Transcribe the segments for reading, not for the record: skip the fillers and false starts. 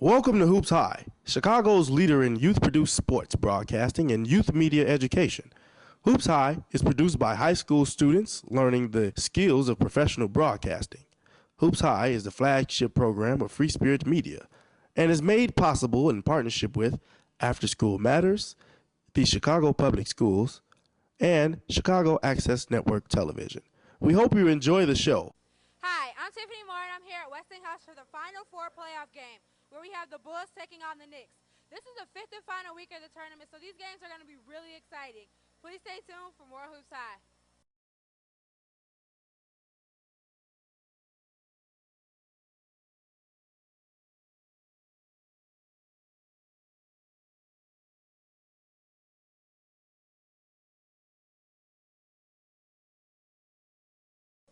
Welcome to Hoops High, Chicago's leader in youth-produced sports broadcasting and youth media education. Hoops High is produced by high school students learning the skills of professional broadcasting. Hoops High is the flagship program of Free Spirit Media and is made possible in partnership with After School Matters, the Chicago Public Schools, and Chicago Access Network Television. We hope you enjoy the show. Hi, I'm Tiffany Moore, and I'm here at Westinghouse for the Final Four playoff game, where we have the Bulls taking on the Knicks. This is the fifth and final week of the tournament, so these games are going to be really exciting. Please stay tuned for more Hoops High.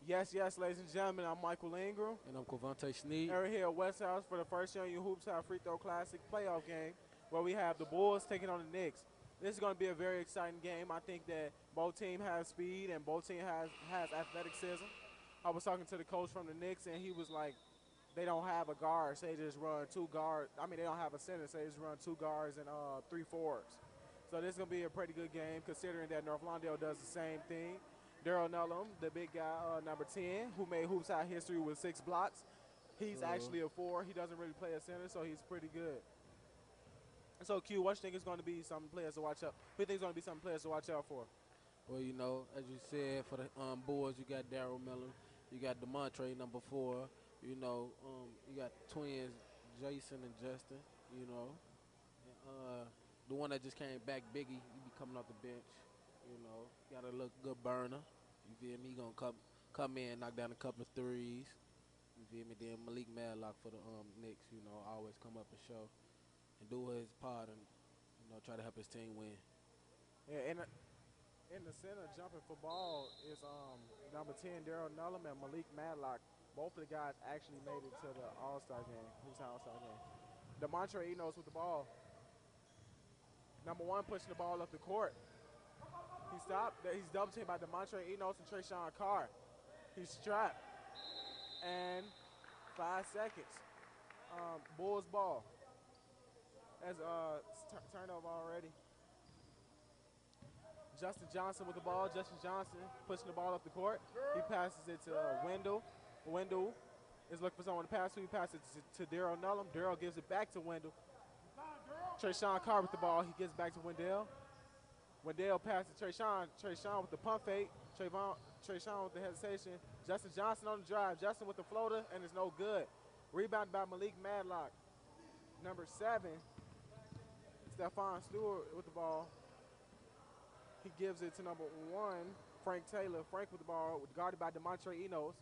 Yes, ladies and gentlemen, I'm Michael Ingram. And I'm Covante Sneed. And we're here at Westinghouse for the first Young Hoops High Free Throw Classic playoff game, where we have the Bulls taking on the Knicks. This is going to be a very exciting game. I think that both teams have speed and both teams has athleticism. I was talking to the coach from the Knicks, and he was like, they don't have a guard, so they just run two guards. I mean, they don't have a center, so they just run two guards and three forwards. So this is going to be a pretty good game, considering that North Lawndale does the same thing. Daryl Nullum, the big guy, number 10, who made Hoops High history with 6 blocks. He's actually a 4. He doesn't really play a center, so he's pretty good. So, Q, what do you think is going to be some players to watch out? Who do you think is going to be some players to watch out for? Well, you know, as you said, for the Bulls, you got Daryl Miller. You got DeMontre, number 4. You know, you got twins, Jason and Justin, you know. The one that just came back, Biggie, he be coming off the bench. You know, got a look good burner. You feel me? He gonna come in, knock down a couple of threes. You feel me? Then Malik Madlock for the Knicks. You know, always come up and show and do his part and try to help his team win. Yeah, in the center, jumping for ball is number 10 Daryl Nullum and Malik Madlock. Both of the guys actually made it to the All-Star game, Hoops High All-Star game. DeMontre Enos with the ball. Number 1 pushing the ball up the court. He stopped. He's double teamed by DeMontre Enos and Trayshawn Carr. He's trapped. And 5 seconds. Bulls ball. As turnover already. Justin Johnson with the ball. Justin Johnson pushing the ball up the court. He passes it to Wendell. Wendell is looking for someone to pass to. He passes it to Daryl Nullum. Daryl gives it back to Wendell. Trayshawn Carr with the ball. He gives back to Wendell. Wendell passes Trayshawn. Trayshawn with the pump fake. Trayshawn with the hesitation. Justin Johnson on the drive. Justin with the floater, and it's no good. Rebounded by Malik Madlock. Number 7, Stephon Stewart with the ball. He gives it to number 1, Frank Taylor. Frank with the ball, guarded by DeMontre Enos.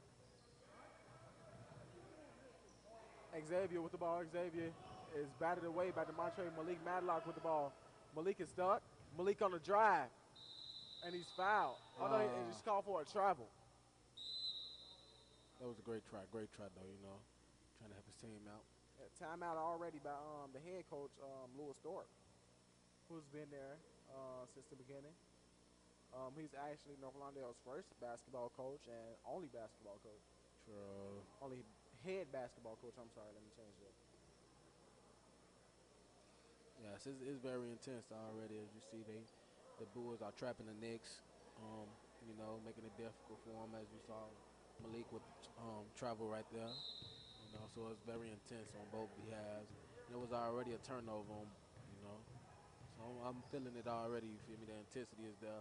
Xavier with the ball. Xavier is batted away by DeMontre. Malik Madlock with the ball. Malik is stuck. Malik on the drive, and he's fouled. Although he just called for a travel. That was a great try though, trying to help his team out. Timeout already by the head coach, Louis Thorpe, who's been there since the beginning. He's actually North Lawndale's first basketball coach and only basketball coach. True. Only head basketball coach, I'm sorry, let me change that. Yes, it's very intense already. As you see, the Bulls are trapping the Knicks, making it difficult for them. As you saw, Malik with travel right there. So it's very intense on both behalves. And it was already a turnover, So I'm feeling it already. You feel me? The intensity is there.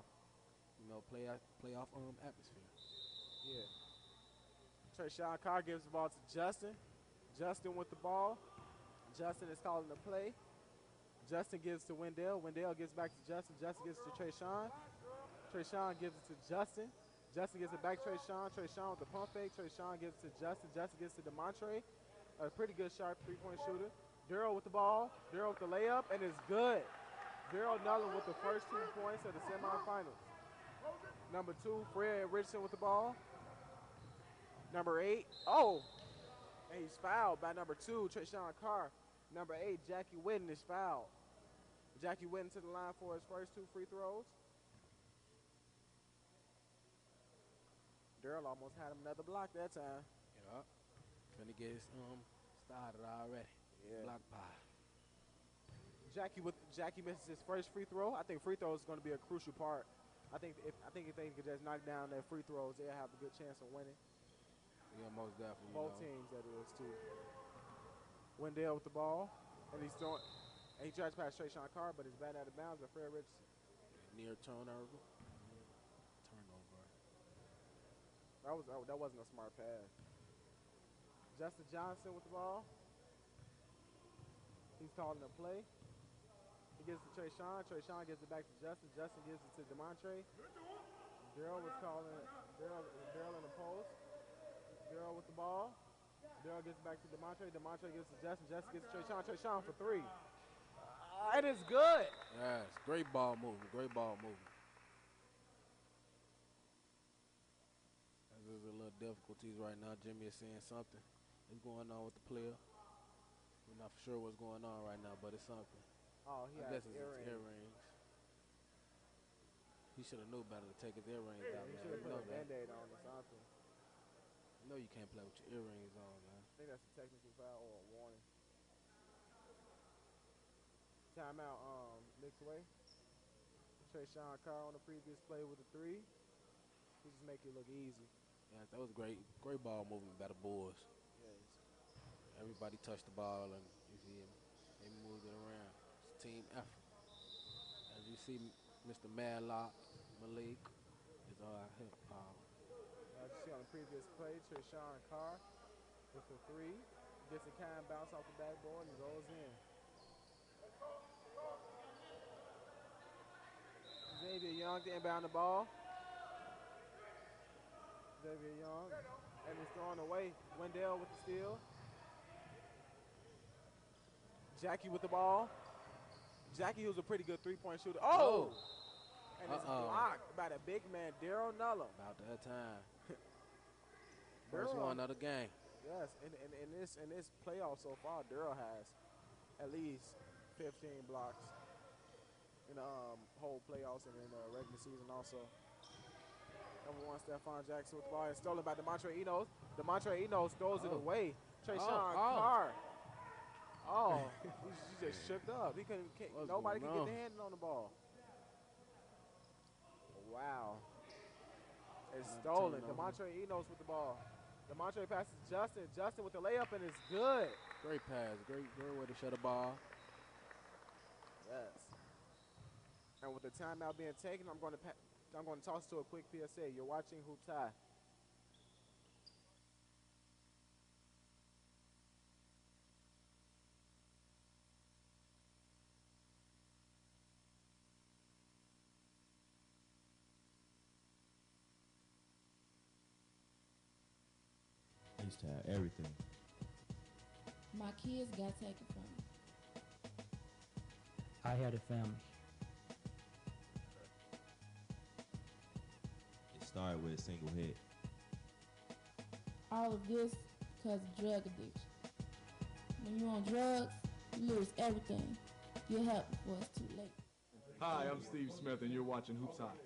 Playoff atmosphere. Yeah. Trayshawn Carr gives the ball to Justin. Justin with the ball. Justin is calling the play. Justin gives to Wendell. Wendell gives back to Justin. Justin gives it to Trayshawn. Trayshawn gives it to Justin. Justin gives it back to Trayshawn. Trayshawn with the pump fake. Trayshawn gives it to Justin. Justin gives it to DeMontre. A pretty good, sharp three-point shooter. Daryl with the ball. Daryl with the layup, and it's good. Daryl Nullum with the first 2 points of the semifinals. Number 2, Fred Richardson with the ball. Number 8, and he's fouled by number 2, Trayshawn Carr. Number 8, Jackie Whitten is fouled. Jackie Whitten to the line for his first 2 free throws. Daryl almost had him another block that time. Yeah. Trying to get his started already. Yeah. Block pie. Jackie misses his first free throw. I think free throw is going to be a crucial part. I think if they could just knock down their free throws, they'll have a good chance of winning. Yeah, most definitely. Both teams, that is, too. Wendell with the ball, and he's throwing. And he tries to pass Trayshawn Carr, but it's bad out of bounds. But Fred Richardson. Near turnover. That wasn't a smart pass. Justin Johnson with the ball. He's calling a play. He gives it to Trayshawn. Trayshawn gives it back to Justin. Justin gives it to DeMontre. Daryl was calling Daryl in the post. Daryl with the ball. Daryl gets it back to DeMontre. DeMontre gives it to Justin. Justin gives it to Trayshawn. Trayshawn for three. It is good. Yes, great ball movement. Great ball movement. There's a little difficulties right now. Jimmy is saying something is going on with the player. We're not for sure what's going on right now, but it's something. Oh, he I has guess it's earrings. his earrings. He should have knew better to take his earrings out, He man. should have You put know a that. Band-Aid on or something. You know you can't play with your earrings on, man. I think that's a technical foul or a warning. Timeout, Knicks way. Trayshawn Carr on the previous play with a three. He just make it look easy. Yeah, that was great ball movement by the Bulls. Yes. Everybody touched the ball, and you see him. They moved it around. It's a team effort. As you see, Mr. Madlock, Malik is all hip hop. As you see on the previous play, Trayshawn Carr with a three. Gets a kind bounce off the backboard and goes in. Xavier Young to inbound the ball. Xavier Young, and it's thrown away. Wendell with the steal. Jackie with the ball. Jackie, who's a pretty good three-point shooter. Oh! And it's blocked by the big man, Daryl Nullum. About that time. First one of the game. Yes, in this playoff so far, Daryl has at least 15 blocks in the whole playoffs and in the regular season also. Number one, Stephon Jackson with the ball. It's stolen by DeMontre Enos. DeMontre Enos throws it away. Trayshawn Carr. Oh, he just shook up. He couldn't. Nobody could get their hand on the ball. Wow. It's stolen. DeMontre Enos with the ball. DeMontre passes to Justin. Justin with the layup, and it's good. Great pass. Great way to shut the ball. Yes. And with the timeout being taken, I'm going to toss to a quick PSA. You're watching HoopsHIGH. I used to have everything. My kids got taken from me. I had a family. It started with a single hit. All of this because of drug addiction. When you're on drugs, you lose everything. Get help before it's too late. Hi, I'm Steve Smith, and you're watching HoopsHIGH.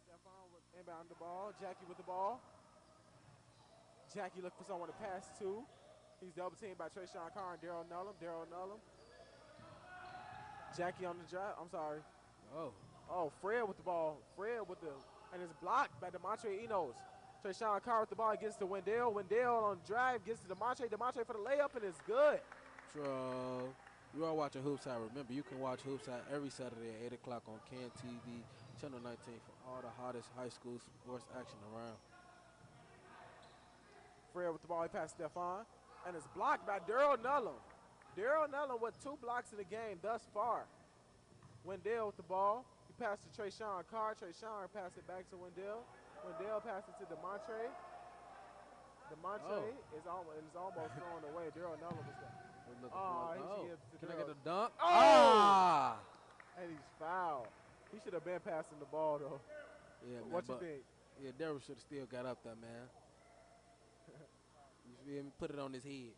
Stephon with inbound the ball. Jackie with the ball. Jackie looking for someone to pass to. He's double teamed by Trayshawn Carr and Daryl Nullum. Jackie on the drive. I'm sorry. Oh, Fred with the ball. And it's blocked by DeMontre Enos. Trayshawn Carr with the ball. He gets to Wendell. Wendell on the drive. Gets to DeMontre. DeMontre for the layup, and it's good. True. You are watching HoopsHIGH. Remember, you can watch HoopsHIGh every Saturday at 8 o'clock on CAN TV, Channel 19 for all the hottest high school sports action around. Fred with the ball. He passed Stephon. And it's blocked by Daryl Nullum. Daryl Nullum with 2 blocks in the game thus far. Wendell with the ball. He passed to Trayshawn Carr. Trayshawn passed it back to Wendell. Wendell passed it to DeMontre. DeMontre is almost thrown away. Daryl Nullum is there. Can I get a dunk? And he's fouled. He should have been passing the ball, though. Yeah, man, what you think? Yeah, Daryl should have still got up there, man. You feel me? Put it on his head.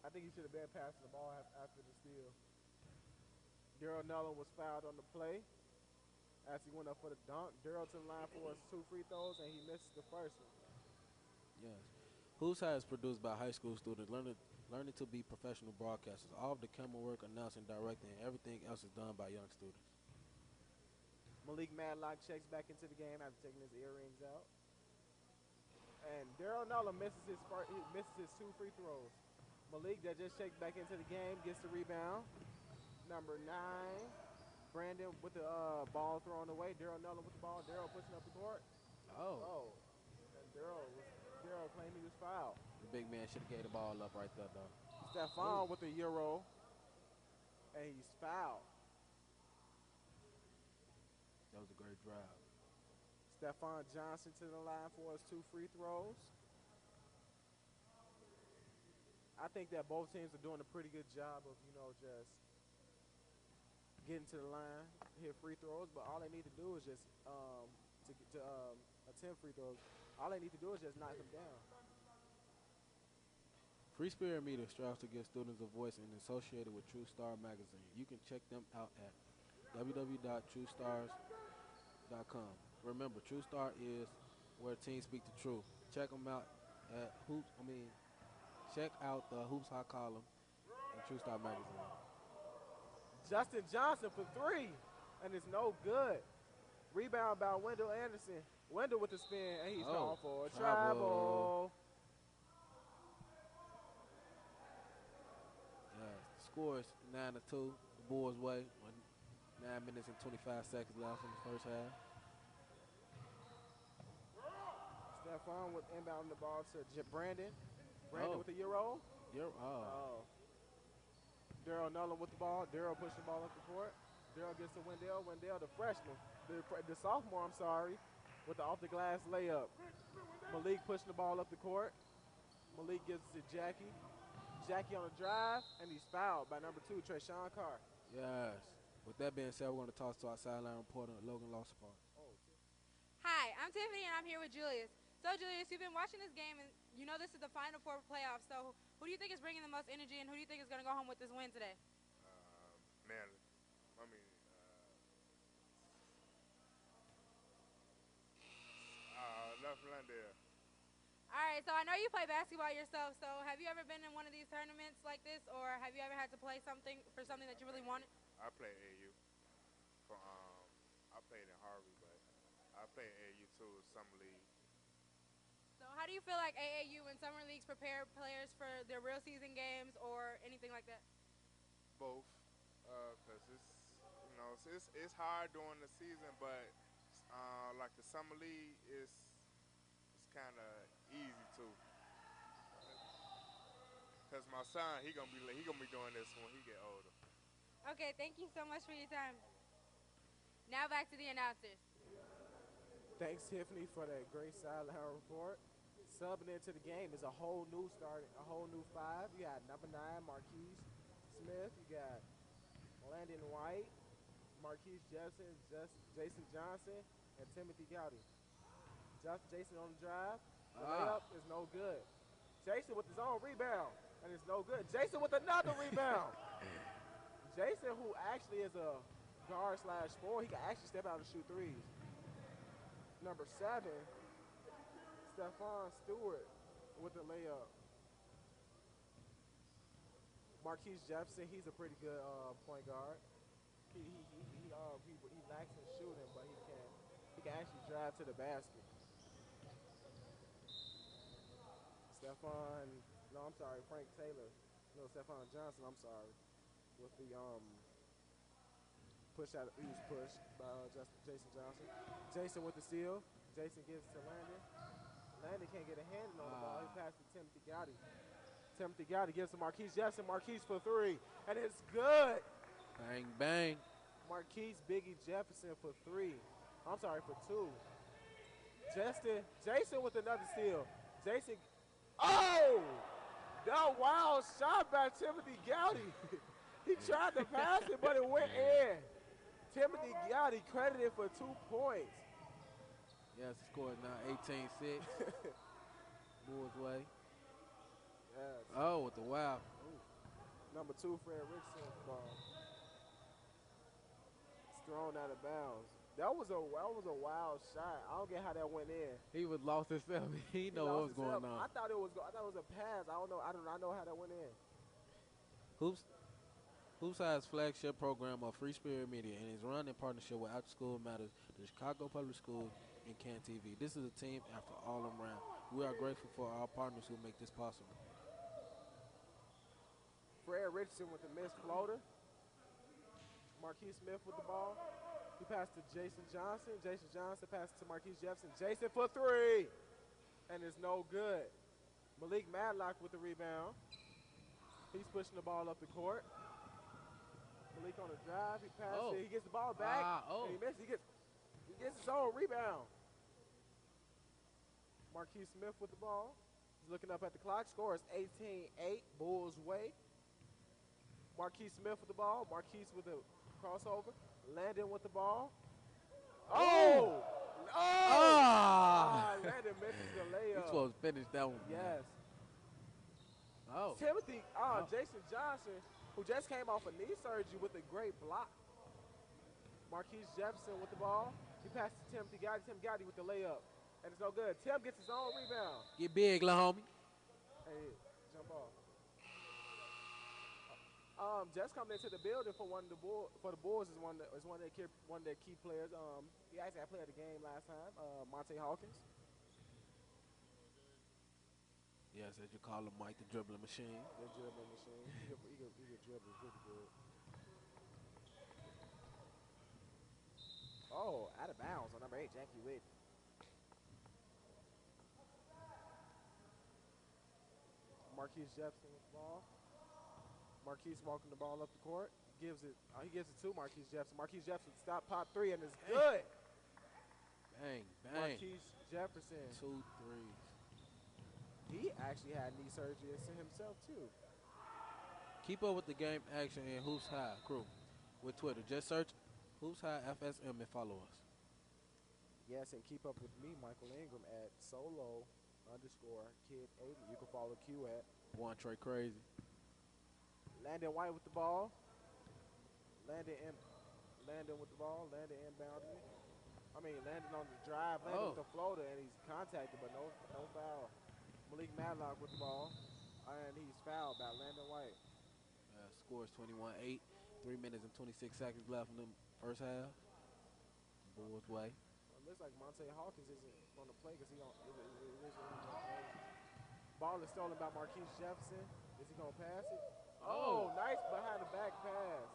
I think he should have been passing the ball after the steal. Daryl Nullum was fouled on the play as he went up for the dunk. Daryl to the line for his 2 free throws, and he misses the first one. Yes. Who's High is produced by high school students learning to be professional broadcasters. All of the camera work, announcing, directing, and everything else is done by young students. Malik Madlock checks back into the game after taking his earrings out. And Daryl Nulla misses his 2 free throws. Malik that just checked back into the game gets the rebound. Number 9, Brandon with the ball thrown away. Daryl Nulla with the ball. Daryl pushing up the court. Oh. And Daryl claimed he was fouled. The big man should have gave the ball up right there, though. Stephon with the Euro. And he's fouled. That was a great drive. Stephon Johnson to the line for his 2 free throws. I think that both teams are doing a pretty good job of, just getting to the line, hit free throws. But all they need to do is just attempt free throws. All they need to do is just knock them down. Free Spirit Media strives to give students a voice and associated with True Star Magazine. You can check them out at www.truestars.com. Remember, True Star is where teams speak the truth. Check them out at check out the HoopsHIGH column in True Star Magazine. Justin Johnson for 3, and it's no good. Rebound by Wendell Anderson. Wendell with the spin, and he's called for a travel. Yeah, the score is 9-2, the Bulls' way. 9 minutes and 25 seconds left in the first half. Stephon with inbound the ball to Brandon. Brandon with the Euro. Daryl Nulla with the ball. Daryl pushing the ball up the court. Daryl gets to Wendell. Wendell, the freshman, the sophomore, with the off the glass layup. Malik pushing the ball up the court. Malik gives it to Jackie. Jackie on the drive, and he's fouled by number 2, Trayshawn Carr. Yes. With that being said, we're going to toss to our sideline reporter, Logan Lossapart. Hi, I'm Tiffany, and I'm here with Julius. So, Julius, you've been watching this game, and you know this is the Final Four playoffs. So, who do you think is bringing the most energy, and who do you think is going to go home with this win today? Left Landale. All right, so I know you play basketball yourself. So, have you ever been in one of these tournaments like this, or have you ever had to play something that you really wanted? I played AU. I played in Harvey, but I played AU too, summer league. So how do you feel like AAU and summer leagues prepare players for their real season games or anything like that? Both, because it's hard during the season, but like the summer league it's kind of easy too. Cause my son he gonna be doing this when he get older. Okay, thank you so much for your time. Now back to the announcers. Thanks, Tiffany, for that great sideline report. Subbing into the game is a whole new 5. You got number 9, Marquise Smith. You got Landon White, Marquise Jefferson, Jason Johnson, and Timothy Gowdy. Jason on the drive. The layup is no good. Jason with his own rebound, and it's no good. Jason with another rebound. Jason, who actually is a guard/4, he can actually step out and shoot threes. Number 7, Stephon Stewart with the layup. Marquise Jefferson, he's a pretty good point guard. He lacks in shooting, but he can actually drive to the basket. Frank Taylor. No, Stephon Johnson, I'm sorry. With the he was pushed by Jason Johnson. Jason with the steal. Jason gives it to Landon. Landon can't get a hand on the ball. He passed to Timothy Gowdy. Timothy Gowdy gives to Marquise Jefferson. Marquise for 3, and it's good. Bang, bang. Marquise Biggie Jefferson for 3. I'm sorry, for 2. Jason with another steal. Jason, that wild shot by Timothy Gowdy. He tried to pass it, but it went in. Timothy Gowdy credited for 2 points. Yes, the score is now 18-6. Bulls way. Yes. Oh, with the wow. Number 2, Fred Richardson's ball. It's thrown out of bounds. That was a wild shot. I don't get how that went in. He was lost himself. He He know lost what was going himself. on. I thought it was a pass. I don't know. I do not know how that went in. HoopsHIGH's flagship program of Free Spirit Media and is run in partnership with After School Matters, the Chicago Public Schools, and Can TV. This is a team after all around. We are grateful for our partners who make this possible. Fred Richardson with the missed floater. Marquise Smith with the ball. He passed to Jason Johnson. Jason Johnson passed to Marquise Jefferson. Jason for three. And it's no good. Malik Madlock with the rebound. He's pushing the ball up the court. Malik on the drive. He passes it. He gets the ball back. And he misses. He gets his own rebound. Marquise Smith with the ball. He's looking up at the clock. Score is 18-8. Bulls way. Marquise Smith with the ball. Marquise with the crossover. Landon with the ball. Oh! Landon misses the layup. He's supposed to finish that one. Yes. Oh. Timothy, Jason Johnson, who just came off a knee surgery with a great block. Marquise Jefferson with the ball. He passes to Timothy Gotti. Tim Gotti with the layup. And it's no good. Tim gets his own rebound. Get big, little homie. Hey, jump off. Just coming into the building for the Bulls is one of their key players. He actually had player of the game last time. Monte Hawkins. Yes, as you call him, Mike, the dribbling machine. The dribbling machine. He could dribble pretty good. Oh, out of bounds on number 8, Jackie Witt. Marquise Jefferson with the ball. Marquise walking the ball up the court. He gives it to Marquise Jefferson. Marquise Jefferson stop, pop three, and it's good. Bang, bang. Marquise Jefferson. 2 threes. He actually had knee surgery himself, too. Keep up with the game action in Hoops High crew with Twitter. Just search Hoops High FSM and follow us. Yes, and keep up with me, Michael Ingram, at solo_kid80. You can follow Q at One Trey Crazy. Landon White with the ball. Landon with the ball. Landon inbounding it. Landon on the drive. Landon with the floater, and he's contacted, but no foul. Malik Madlock with the ball, and he's fouled by Landon White. Scores 21-8. 3 minutes and 26 seconds left in the first half. Bulls way. It looks like Monte Hawkins isn't going to play because he don't. Ball is stolen by Marquise Jefferson. Is he going to pass it? Oh, nice behind the back pass.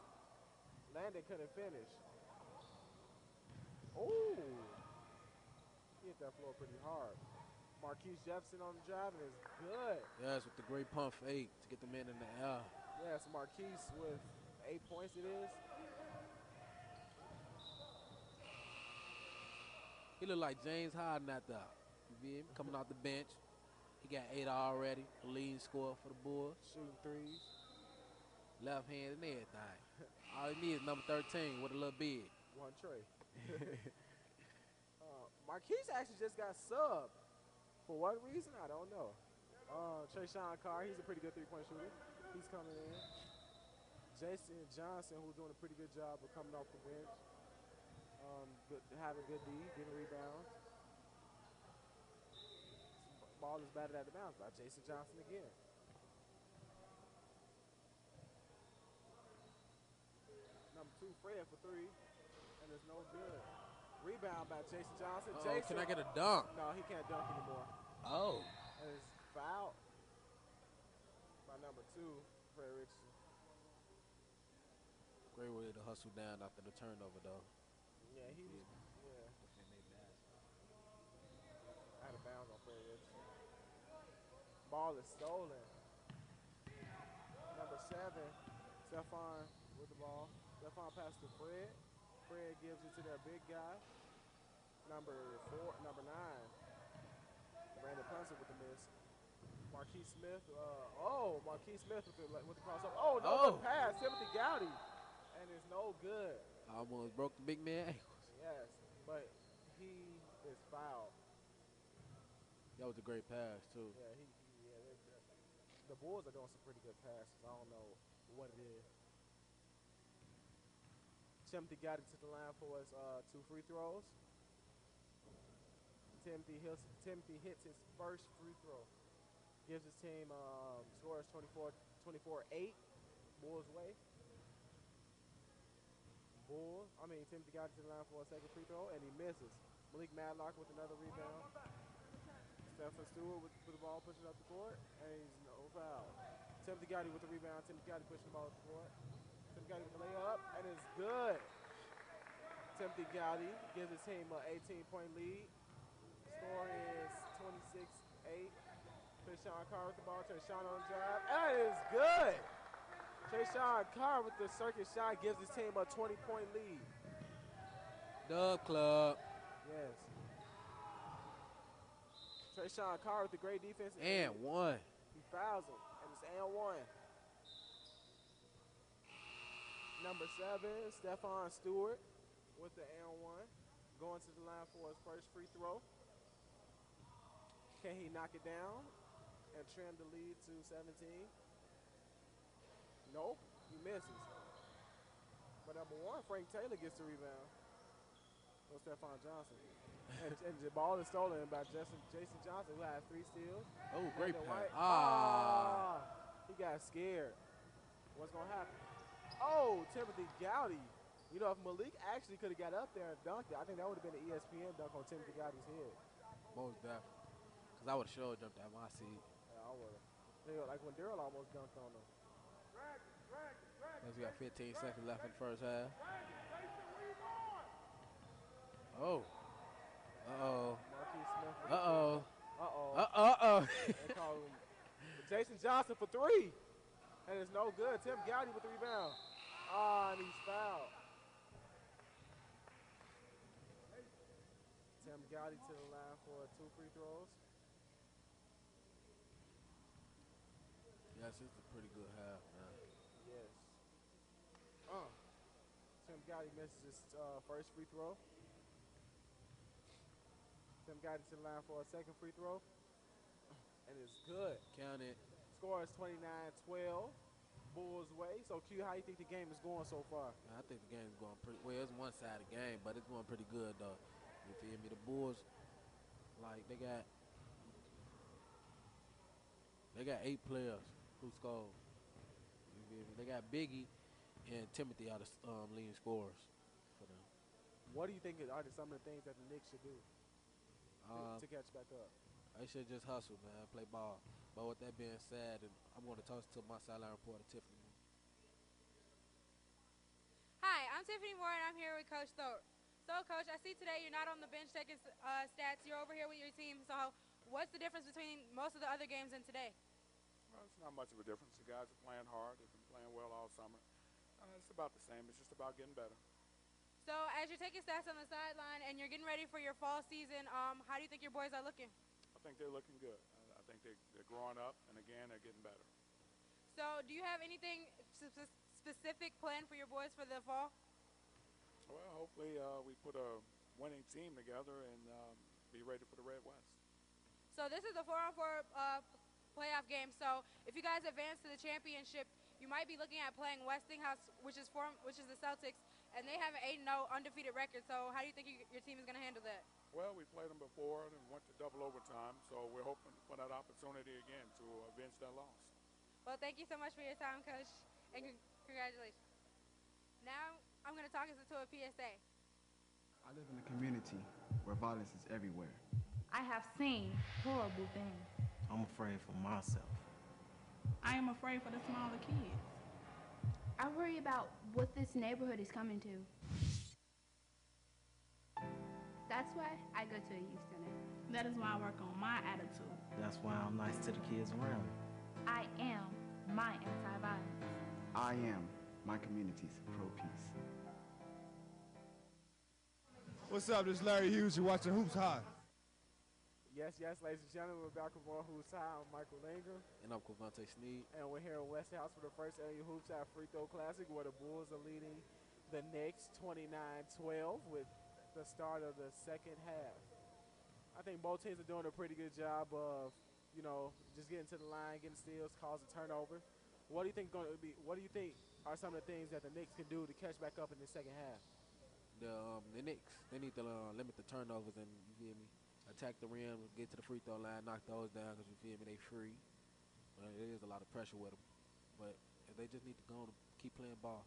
Landon couldn't finish. Oh, he hit that floor pretty hard. Marquise Jefferson on the drive, and it's good. Yes, with the great pump fake to get the man in the air. Yes, Marquise with 8 points it is. He look like James Harden out there. You feel me? Coming off the bench. He got 8 already. A leading scorer for the Bulls. Shooting threes. Left hand and everything. All he needs is number 13 with a little big. One Trey. Marquise actually just got subbed. For what reason? I don't know. Trayshawn Carr, he's a pretty good three-point shooter. He's coming in. Jason Johnson, who's doing a pretty good job of coming off the bench. Having good D, getting rebounds. Ball is batted out of bounds by Jason Johnson again. Number 2, Fred for 3, and it's no good. Rebound by Jason Johnson. Jason, can I get a dunk? No, he can't dunk anymore. Oh. And it's fouled by number 2, Fred Richardson. Great way to hustle down after the turnover, though. Yeah, out of bounds on Fred Richardson. Ball is stolen. Number 7, Stephon with the ball. Stephon passes to Fred. Fred gives it to their big guy. Number 9. Brandon Punson with the miss. Marquise Smith. Marquise Smith with the crossover. Oh, no good pass. Timothy Gowdy. And it's no good. Almost broke the big man ankles. Yes, but he is fouled. That was a great pass, too. Yeah, the Bulls are doing some pretty good passes. I don't know what it is. Timothy got it to the line for his 2 free throws. Timothy hits his first free throw. Gives his team scores 24-8. Bulls way. Timothy got it to the line for a second free throw, and he misses. Malik Madlock with another rebound. Stephen Stewart with the ball pushing up the court, and he's no foul. Timothy Gotti with the rebound. Timothy Gotti pushing the ball up the court. Timothy Gotti with the layup, and it's good. Timothy Gotti gives his team an 18-point lead. Score is 26-8. Trayshawn Carr with the ball. Trayshawn on the drive. That is good. Trayshawn Carr with the circuit shot gives his team a 20-point lead. Dub Club. Yes. Trayshawn Carr with the great defense. And one. He fouls him, and it's and one. Number 7, Stephon Stewart with the and one. Going to the line for his first free throw. Can he knock it down and trim the lead to 17? Nope, he misses. But number 1, Frank Taylor gets the rebound. So Stephon Johnson. and the ball is stolen by Jason Johnson, who has 3 steals. Oh, great pass. He got scared. What's going to happen? Oh, Timothy Gowdy. You know, if Malik actually could have got up there and dunked it, I think that would have been an ESPN dunk on Timothy Gowdy's head. Most definitely. Because I would have sure jumped out my seat. Yeah, I would have. Like when Daryl almost dunked on him. We got 15 seconds left in the first half. Oh. Uh-oh. Marquise Smith. Uh-oh. Uh-oh. Uh-oh. They call him Jason Johnson for 3. And it's no good. Tim Gowdy with the rebound. And he's fouled. Tim Gowdy to the line for 2 free throws. Yes, it's a pretty good half, man. Yes. Tim Gowdy misses his first free throw. Tim Gowdy to the line for a second free throw. And it's good. Count it. Score is 29-12. Bulls way. So, Q, how you think the game is going so far? I think the game's going pretty well. It's one side of the game, but it's going pretty good, though. You feel me? The Bulls, like, they got 8 players who score. You feel me? They got Biggie and Timothy are the leading scorers for them. What do you think are some of the things that the Knicks should do to catch back up? They should just hustle, man, play ball. But with that being said, and I'm going to toss it to my sideline reporter, Tiffany. Hi, I'm Tiffany Moore, and I'm here with Coach Thorpe. So, Coach, I see today you're not on the bench taking stats. You're over here with your team. So, what's the difference between most of the other games and today? Well, it's not much of a difference. The guys are playing hard. They've been playing well all summer. It's about the same. It's just about getting better. So, as you're taking stats on the sideline and you're getting ready for your fall season, how do you think your boys are looking? I think they're looking good. I think they're growing up, and again, they're getting better. So, do you have anything specific planned for your boys for the fall? Well, hopefully we put a winning team together and be ready for the Red West. So, this is a 4-on-4 playoff game. So, if you guys advance to the championship, you might be looking at playing Westinghouse, which is the Celtics, and they have an 8-0 undefeated record. So, how do you think your team is going to handle that? Well, we played them before and went to double overtime, so we're hoping for that opportunity again to avenge that loss. Well, thank you so much for your time, Coach, and congratulations. Now, I'm going to talk us into a PSA. I live in a community where violence is everywhere. I have seen horrible things. I'm afraid for myself. I am afraid for the smaller kids. I worry about what this neighborhood is coming to. That's why I go to a youth center. That is why I work on my attitude. That's why I'm nice to the kids around me. I am my anti-violence. I am my community's pro-peace. What's up? This is Larry Hughes. You're watching Hoops High. Yes, ladies and gentlemen, we're back with more Hoops High. I'm Michael Ingram. And I'm Covante Sneed. And we're here at Westinghouse for the first annual Hoops High Free Throw Classic, where the Bulls are leading the Knicks 29-12 with the start of the second half. I think both teams are doing a pretty good job of, just getting to the line, getting steals, causing turnovers. What do you think are some of the things that the Knicks can do to catch back up in the second half? The Knicks, they need to limit the turnovers and, you feel me, attack the rim, get to the free throw line, knock those down because, you feel me, they free. But it is a lot of pressure with them. But they just need to go and keep playing ball.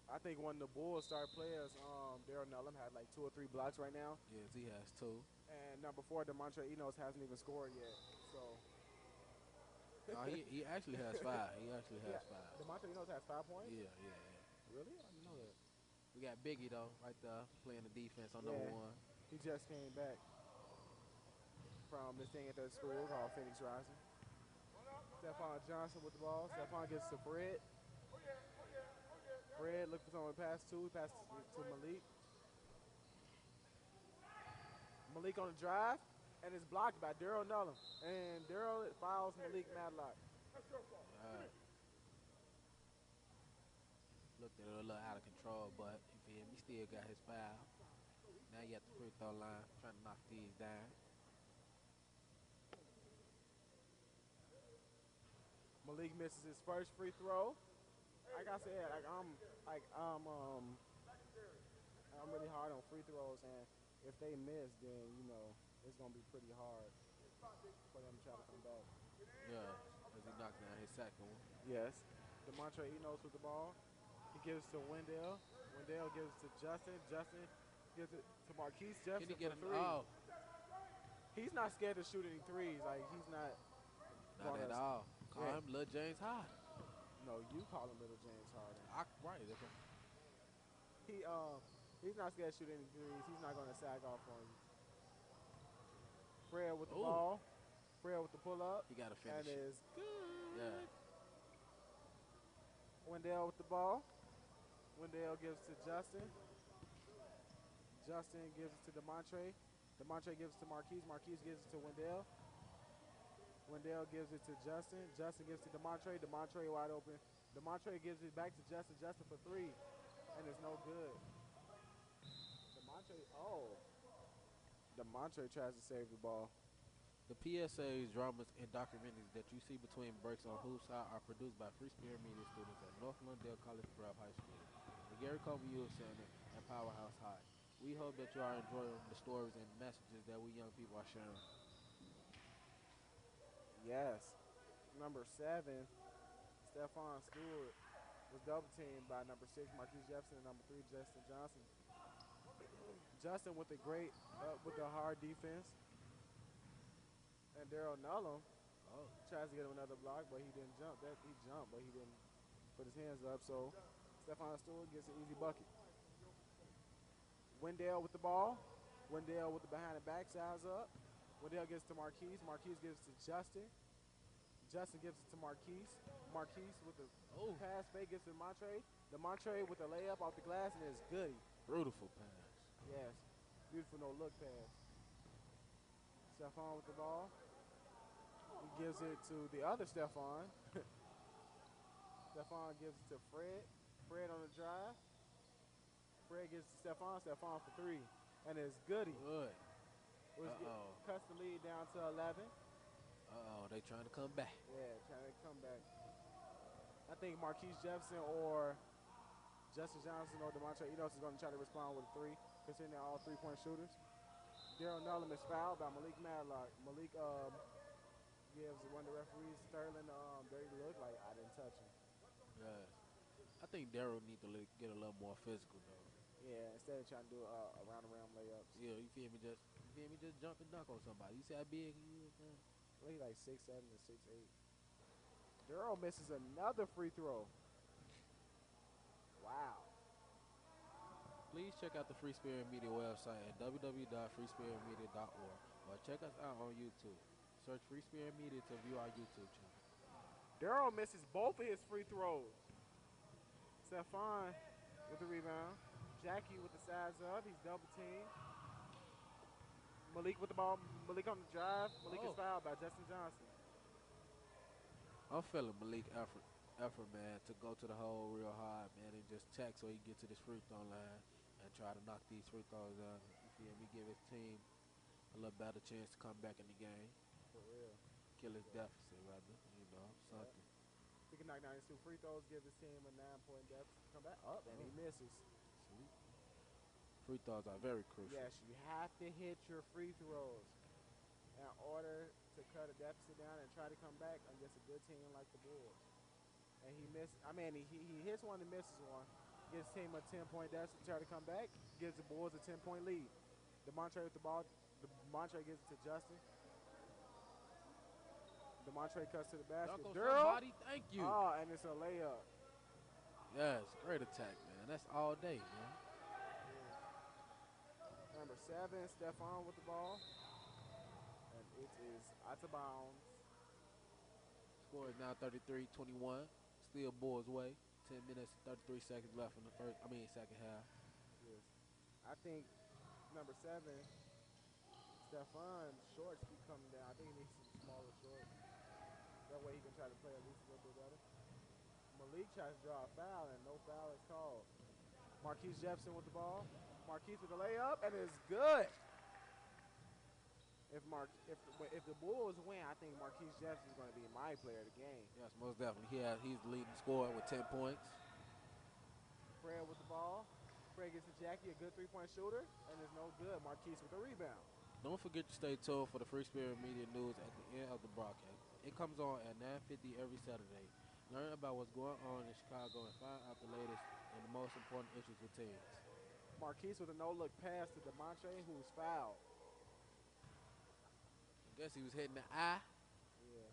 I think one of the Bulls star players, Daryl Nullum, had like 2 or 3 blocks right now. Yes, he has 2. And number 4, DeMontre Enos, hasn't even scored yet. So he actually has 5. He actually has 5. DeMontre Enos has 5 points? Yeah. Really? I didn't know that. We got Biggie, though, right there, playing the defense on number 1. He just came back from this thing at the school called Phoenix Rising. Stephon Johnson with the ball. Stephon gets to Fred. Fred looked for someone to pass to. He passes to Malik. Malik on the drive, and it's blocked by Daryl Nullum. And Daryl fouls Malik Madlock. Looked a little out of control, but he still got his foul. Now you at the free throw line, trying to knock these down. Malik misses his first free throw. Like I said, I'm really hard on free throws, and if they miss, then it's gonna be pretty hard for them to try to come back. Yeah, because he knocked down his second one. Yes. DeMontre Enos with the ball. He gives to Wendell. Wendell gives to Justin. Justin gives it to Marquise Jefferson. Can he get for 3. Oh. He's not scared to shoot any threes. Like, he's not. Not at all. Call him Lil James Harden. No, you call him Little James Harden. Right. He's not scared to shoot any threes. He's not going to sag off on you. Fred with the ball. Fred with the pull-up. He got to finish. And is good. Yeah. Wendell with the ball. Wendell gives to Justin. Justin gives it to DeMontre. DeMontre gives it to Marquise. Marquise gives it to Wendell. Wendell gives it to Justin. Justin gives it to DeMontre. DeMontre wide open. DeMontre gives it back to Justin. Justin for 3. And it's no good. DeMontre tries to save the ball. The PSAs, dramas, and documentaries that you see between breaks on HoopsHIGH are produced by Free Spirit Media students at North Lawndale College Prep High School, the Gary Kobe Youth Center, and Powerhouse High. We hope that you are enjoying the stories and messages that we young people are sharing. Yes. Number 7, Stephon Stewart was double teamed by number 6, Marquise Jefferson, and number 3, Justin Johnson. Justin with the hard defense. And Daryl Nullum tries to get him another block, but he didn't jump. He jumped, but he didn't put his hands up. So Stephon Stewart gets an easy bucket. Wendell with the ball. Wendell with the behind the back, size up. Wendell gives to Marquise. Marquise gives to Justin. Justin gives it to Marquise. Marquise with the pass fake gives to DeMontre. DeMontre with the layup off the glass, and it's good. Beautiful pass. Yes. Beautiful no-look pass. Stephon with the ball. He gives it to the other Stephon. Stephon gives it to Fred. Fred on the drive. Fred gives it to Stephon. Stephon for 3. And it's goody. Good. Cuts the lead down to 11. They trying to come back. Yeah, trying to come back. I think Marquise Jefferson or Justin Johnson or DeMontre Enos is going to try to respond with a 3, considering they're all 3-point shooters. Daryl Nullum is fouled by Malik Madlock. Malik gives one of the referees, Sterling, dirty look, like, I didn't touch him. Yeah. I think Daryl need to get a little more physical, though. Yeah, instead of trying to do around-the-rim layups. Yeah, you feel me? Just jump and dunk on somebody. You see how big he is, man? He's like 6'7" and 6'8". Daryl misses another free throw. Wow. Please check out the Free Spirit Media website at www.freespiritmedia.org or check us out on YouTube. Search Free Spirit Media to view our YouTube channel. Daryl misses both of his free throws. Stephon with the rebound. Jackie with the sides up. He's double teamed. Malik with the ball. Malik on the drive. Malik is fouled by Justin Johnson. I'm feeling Malik effort, man, to go to the hole real hard, man, and just tack so he can get to this free throw line and try to knock these free throws down. You feel me? Give his team a little better chance to come back in the game. For real. Kill his deficit, rather, something. To he can knock down his 2 free throws, give his team a 9-point deficit to come back up, and he misses. See? Free throws are very crucial. Yes, you have to hit your free throws in order to cut a deficit down and try to come back against a good team like the Bulls. And he missed. I mean, he hits one and misses one. Gives his team a 10-point deficit to try to come back. Gives the Bulls a 10-point lead. DeMontre with the ball. DeMontre gives it to Justin. DeMontre cuts to the basket. Somebody, thank you. Oh, and it's a layup. Yes, great attack, man. That's all day, man. Number 7, Stephon with the ball. And it is out of bounds. Score is now 33-21. Still Bulls way. 10 minutes and 33 seconds left in the second half. Yes. I think number 7, Stephon, shorts keep coming down. I think he needs some smaller shorts. That way he can try to play at least a little bit better. Malik tries to draw a foul, and no foul is called. Marquise Jefferson with the ball. Marquise with the layup, and it's good. If the Bulls win, I think Marquise Jefferson is going to be my player of the game. Yes, most definitely. He's the leading scorer with 10 points. Fred with the ball. Fred gets to Jackie, a good 3-point shooter, and it's no good. Marquise with the rebound. Don't forget to stay tuned for the Free Spirit Media News at the end of the broadcast. It comes on at 9:50 every Saturday. Learn about what's going on in Chicago and find out the latest and the most important issues with teams. Marquise with a no-look pass to DeMontre, who's fouled. I guess he was hitting the eye. Yeah.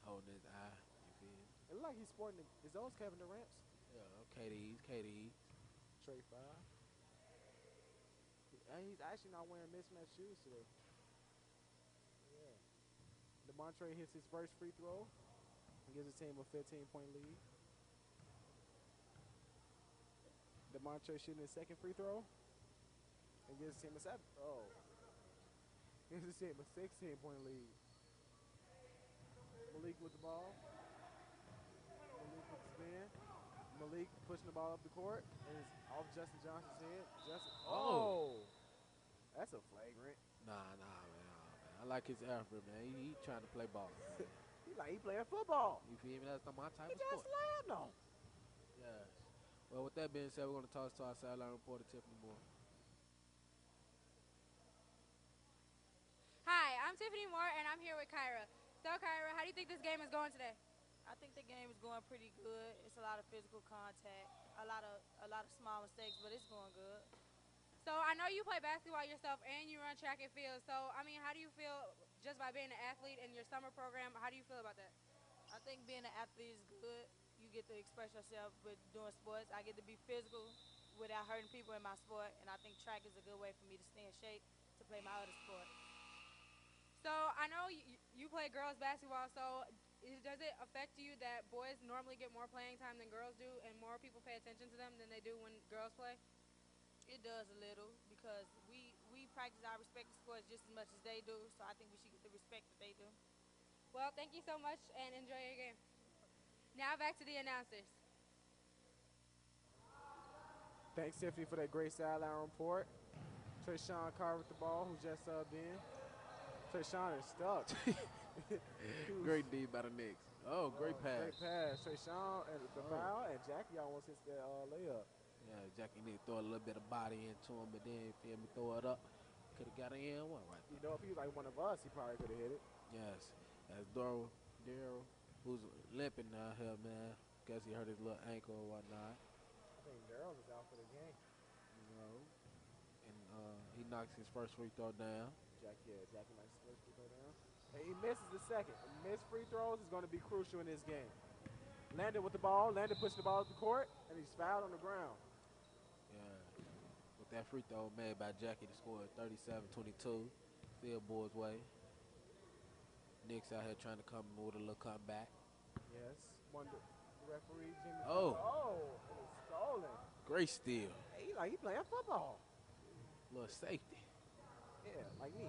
Holding his eye. You feel me? It looks like he's sporting is those Kevin Durant's? Yeah, KD's. Trey 5. He's actually not wearing mismatched shoes today. Yeah. DeMontre hits his first free throw and gives his team a 15-point lead. DeMontre shooting his second free throw and gives his team a 7. Oh. Gives his team a 16-point lead. Malik with the ball. Malik with the spin. Malik pushing the ball up the court, and it's off Justin Johnson's head. Justin. Oh. That's a flagrant. Nah, man. I like his effort, man. He trying to play ball. He playing football. You feel me? That's not my type He of just sport. slammed him. Yes. Well, with that being said, we're going to toss to our sideline reporter, Tiffany Moore. Hi, I'm Tiffany Moore, and I'm here with Kyra. So, Kyra, how do you think this game is going today? I think the game is going pretty good. It's a lot of physical contact, a lot of small mistakes, but it's going good. So, I know you play basketball yourself and you run track and field. So, I mean, how do you feel just by being an athlete in your summer program? How do you feel about that? I think being an athlete is good. You get to express yourself with doing sports. I get to be physical without hurting people in my sport, and I think track is a good way for me to stay in shape to play my other sport. So, I know you play girls basketball, so does it affect you that boys normally get more playing time than girls do and more people pay attention to them than they do when girls play? It does a little because we practice our respective sports just as much as they do, so I think we should get the respect that they do. Well, thank you so much and enjoy your game. Now back to the announcers. Thanks, Tiffany, for that great sideline report. Trayshawn Carr with the ball, who just subbed in. Trayshawn is stuck. Great D by the Knicks. Oh, great pass. Great pass. Trayshawn and the foul, and Jackie almost hits that layup. Yeah, Jackie need to throw a little bit of body into him, but then, feel me, throw it up. Could have got it in one right there. You know, if he was like one of us, he probably could have hit it. Yes. As Daryl, who's limping now here, man. Guess he hurt his little ankle or whatnot. I think Daryl is out for the game. You know. And he knocks his first free throw down. Jackie knocks his first free throw down. And he misses the second. Missed free throws is going to be crucial in this game. Landon with the ball. Landon pushing the ball up the court, and he's fouled on the ground. Yeah. With that free throw made by Jackie to score 37-22. Still Bulls way. Knicks out here trying to come with a little comeback. Yes. The referee, Jimmy. Oh. And it's stolen. Great steal. He playing football. Little safety. Yeah, like me.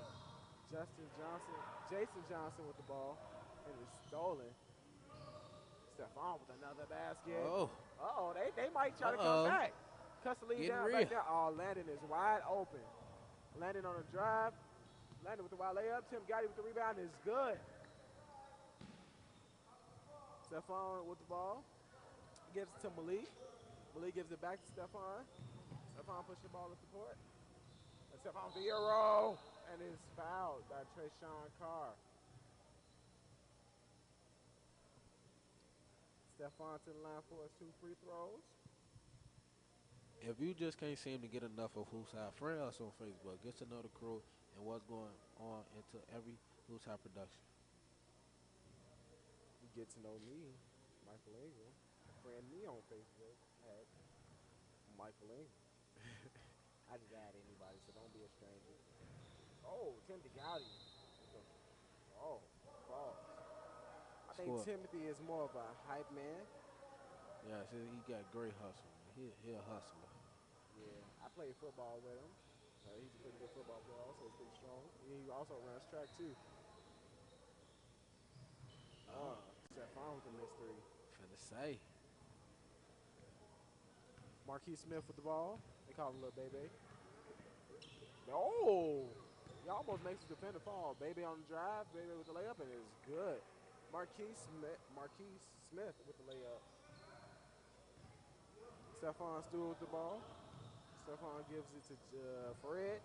Jason Johnson with the ball, and it's stolen. Stephon with another basket. Oh, they might try to come back. Cuts the lead down back there. Oh, Landon is wide open. Landon on a drive. Landon with the wide layup. Tim Gotti with the rebound is good. Stephon with the ball. Gives it to Malik. Malik gives it back to Stephon. Stephon pushes the ball up the court. And Stephon with the Euro. And is fouled by Trayshawn Carr. Stephon to the line for his 2 free throws. If you just can't seem to get enough of Hoops High, friend us on Facebook. Get to know the crew and what's going on into every Hoops High production. You get to know me, Michael Ingram. Friend me on Facebook at Michael Ingram. I just add anybody, so don't be a stranger. Oh, Timothy Gowdy. Oh, false. I think Timothy is more of a hype man. Yeah, see, he got great hustle. He a hustler. Yeah, I played football with him. He's a pretty good football player also. He's pretty strong. He also runs track too. Stephon with the missed 3. Finna say. Marquise Smith with the ball. They call him Little Baby. Oh! He almost makes his defender fall. Baby on the drive. Baby with the layup, and it's good. Marquise Smith with the layup. Stephon Stewart with the ball. Stephon gives it to Fred.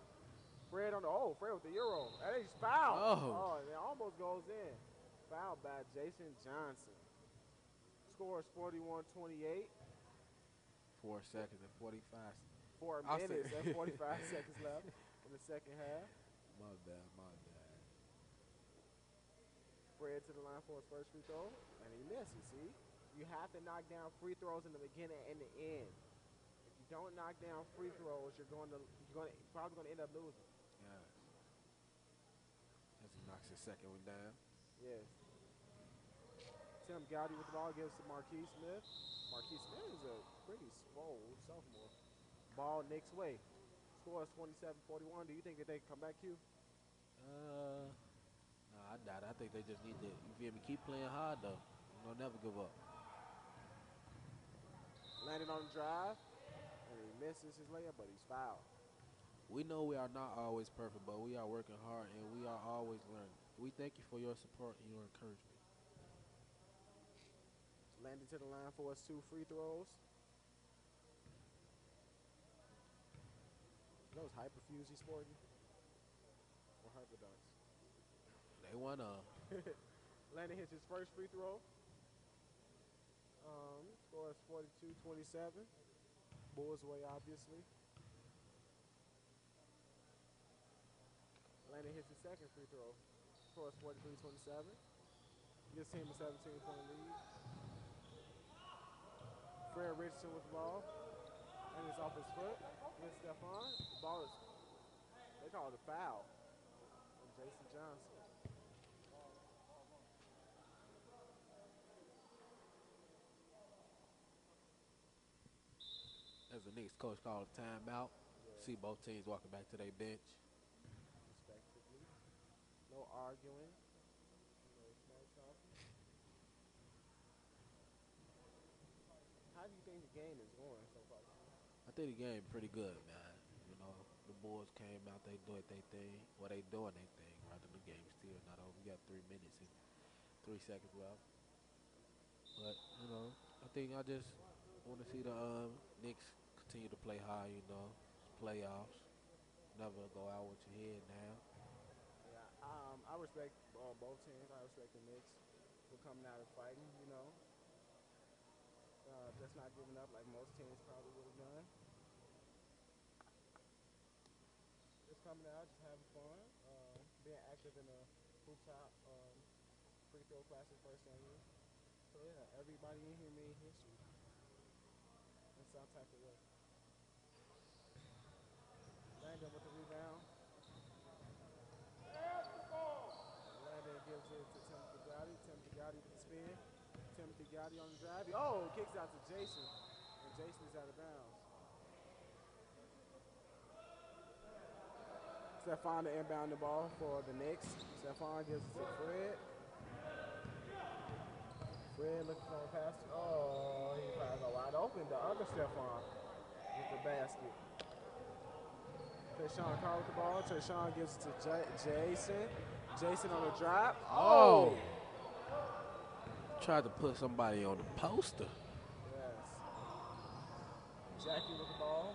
Fred with the Euro. And he's fouled. Oh, it almost goes in. Fouled by Jason Johnson. Scores 41-28. 4 seconds and 45. 4 minutes and 45 seconds left in the second half. My bad. Fred to the line for his first free throw, and he misses, see? You have to knock down free throws in the beginning and the end. If you don't knock down free throws, you're probably going to end up losing. Yeah. As he knocks his second one down. Yes. Tim Gowdy with the ball gives to Marquise Smith. Marquise Smith is a pretty swole sophomore. Ball Knicks way. Scores 27-41. Do you think that they can come back, Q? No, I doubt it. I think they just need to, you feel me, keep playing hard, though. Never give up. Landed on the drive, and he misses his layup, but he's fouled. We know we are not always perfect, but we are working hard, and we are always learning. We thank you for your support and your encouragement. Landed to the line for his 2 free throws. Those hyperfuse he's sporting? Or hyperdunks? They won Landon hits his first free throw. Scores 42-27. Bulls way, obviously. Landon hits his second free throw. Scores 43-27. Gives him a 17-point lead. Fred Richardson with the ball. And it's off his foot. With Stephon. Ball is, they call it a foul on Jason Johnson. As the Knicks coach called a timeout, see both teams walking back to their bench. Respectively. No arguing. No small talking. How do you think the game is going so far? I think the game pretty good, man. The Bulls came out, they doing their thing. Well, they doing their thing, rather the game still not over. We got 3 minutes and 3 seconds left. But, I think I just want to see the Knicks continue to play high, playoffs. Never go out with your head down. Yeah, I respect both teams. I respect the Knicks for coming out and fighting, just not giving up like most teams probably would have done. Just coming out, just having fun, being active in a HoopsHIGH free throw classes first annual. So yeah, everybody in here made history in some type of way. Landon with the rebound. Landon gives it to Timothy Gowdy. Timothy Gowdy with the spin. Timothy Gowdy on the drive. Oh, kicks out to Jason. And Jason is out of bounds. Stephon to inbound the ball for the Knicks. Stephon gives it to Fred. Fred looking for a pass. Oh, he probably got wide open. The other Stephon with the basket. Trayshawn Carr with the ball. Trayshawn gives it to Jason. Jason on the drop. Oh! Tried to put somebody on the poster. Yes. Jackie with the ball.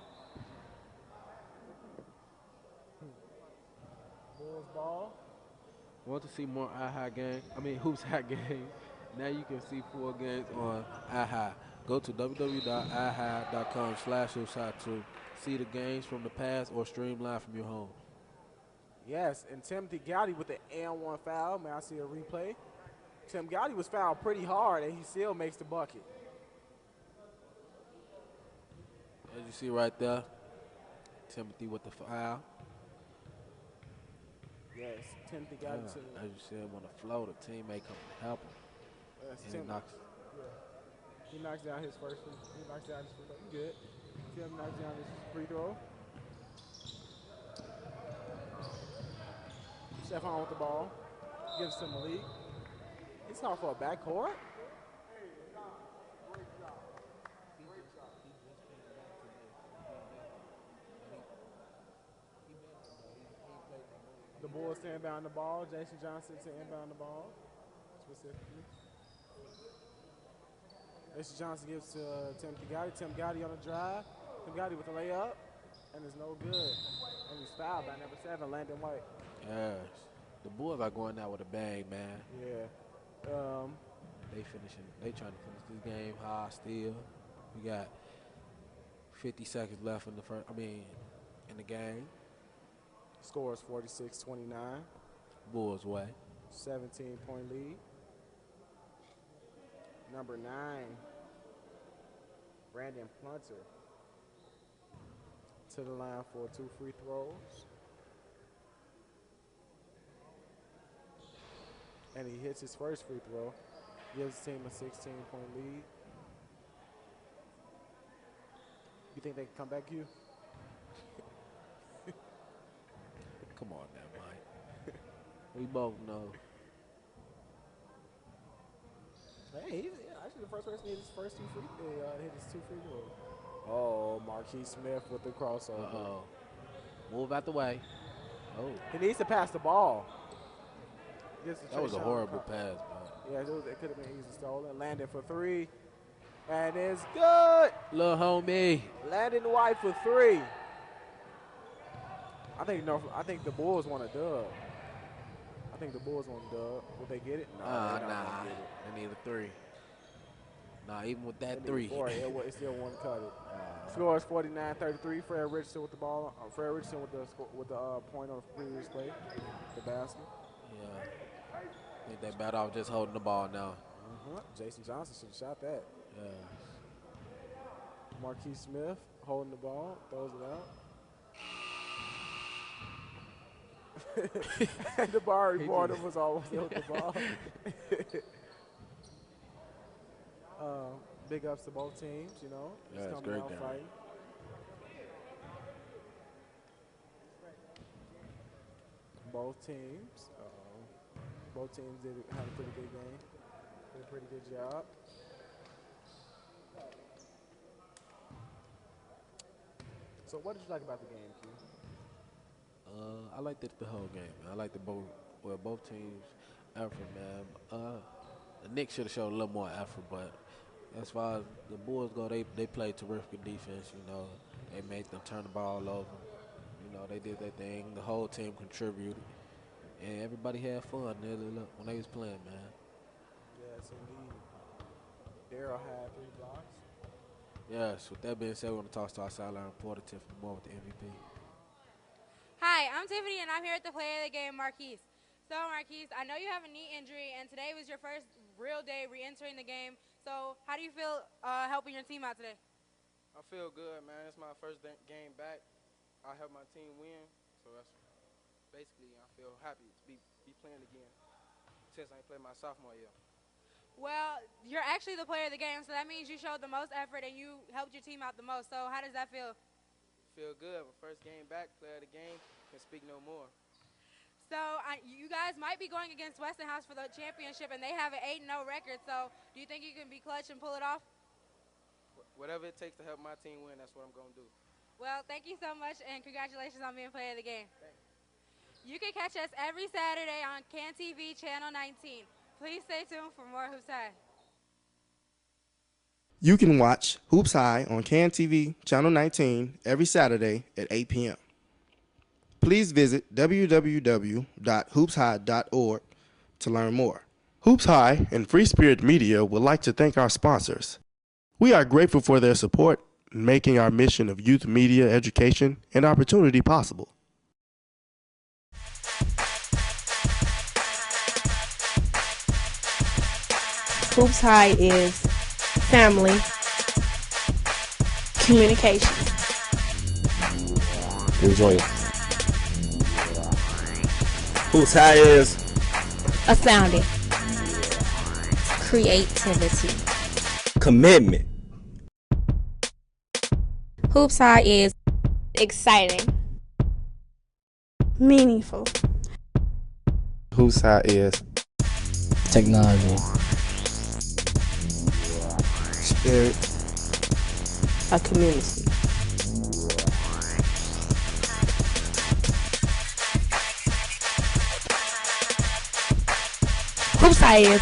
Bulls ball. Want to see more HoopsHIGH games? HoopsHIGH games. Now you can see full games on HoopsHIGH. Go to www.ihigh.com/HoopsHIGH to see the games from the past or stream live from your home. Yes, and Timothy Gowdy with the and-one foul. May I see a replay? Tim Gowdy was fouled pretty hard, and he still makes the bucket. As you see right there, Timothy with the foul. Yes, Timothy Gowdy. As you see him on the floor, the teammate come to help him. He knocks down his first free. He knocks down his free throw. Good. Tim knocks down his free throw. Stephon with the ball. Gives to Malik. He's called for a backcourt. The Bulls to inbound the ball. Jason Johnson to inbound the ball, specifically. Jason Johnson gives to Timothy Gowdy. Tim Gowdy on the drive. Tim Gowdy with the layup, and it's no good. And he's fouled by number 7, Landon White. Yes. The Bulls are going out with a bang, man. Yeah. They trying to finish this game high still. We got 50 seconds left in the game. Score is 46-29. Bulls way. 17-point lead. Number 9, Brandon Plunter, to the line for 2 free throws. And he hits his first free throw. Gives the team a 16-point lead. You think they can come back, Q? Come on now, Mike. We both know. Hey, he's actually the first person to hit his first 2 free throws. Oh, Marquise Smith with the crossover. Uh-oh. Move out the way. Oh. He needs to pass the ball. That was a horrible pass, bro. Yeah, it could have been easy stolen. Landon for 3. And it's good. Little homie. Landon White for 3. I think the Bulls want a dub. Will they get it? No, nah. Get it. They need a 3. Nah, even with that 3. It still won't cut it. Score is 49-33. Fred Richardson with the ball. Fred Richardson with the point on the previous play. The basket. Yeah. I think they better off just holding the ball now. Jason Johnson should have shot that. Yeah. Marquise Smith holding the ball, throws it out. And the bar reporter was almost with the ball. Big ups to both teams, Yeah, just it's coming great out game. fighting. Both teams had a pretty good game. Did a pretty good job. So what did you like about the game, Q? I liked the whole game, man. I liked both teams' effort, man. The Knicks should have showed a little more effort, but as far as the Bulls go, they played terrific defense. They made them turn the ball over. They did their thing. The whole team contributed, and everybody had fun when they was playing, man. Yes, indeed. Darryl had 3 blocks. Yes. With that being said, we're going to toss to our sideline reporter Tiffany Moore with the MVP. Hi, I'm Tiffany, and I'm here at the play of the game, Marquise. So, Marquise, I know you have a knee injury, and today was your first real day re-entering the game. So, how do you feel helping your team out today? I feel good, man. It's my first game back. I helped my team win, so that's basically I feel happy to be playing again since I played my sophomore year. Well, you're actually the player of the game, so that means you showed the most effort and you helped your team out the most. So, how does that feel? Feel good. My first game back, player of the game, can speak no more. So, you guys might be going against Westinghouse for the championship, and they have an 8-0 record. So, do you think you can be clutch and pull it off? Whatever it takes to help my team win, that's what I'm going to do. Well, thank you so much, and congratulations on being player of the game. Thanks. You can catch us every Saturday on CAN TV Channel 19. Please stay tuned for more HoopsHIGH. You can watch Hoops High on CAN TV, Channel 19, every Saturday at 8 p.m. Please visit www.hoopshigh.org to learn more. Hoops High and Free Spirit Media would like to thank our sponsors. We are grateful for their support in making our mission of youth media education and opportunity possible. Hoops High is family, communication. Enjoy it. Hoops High is astounding, creativity, commitment. Hoops High is exciting, meaningful. Hoops High is technology, spirit, a community. Hoops High is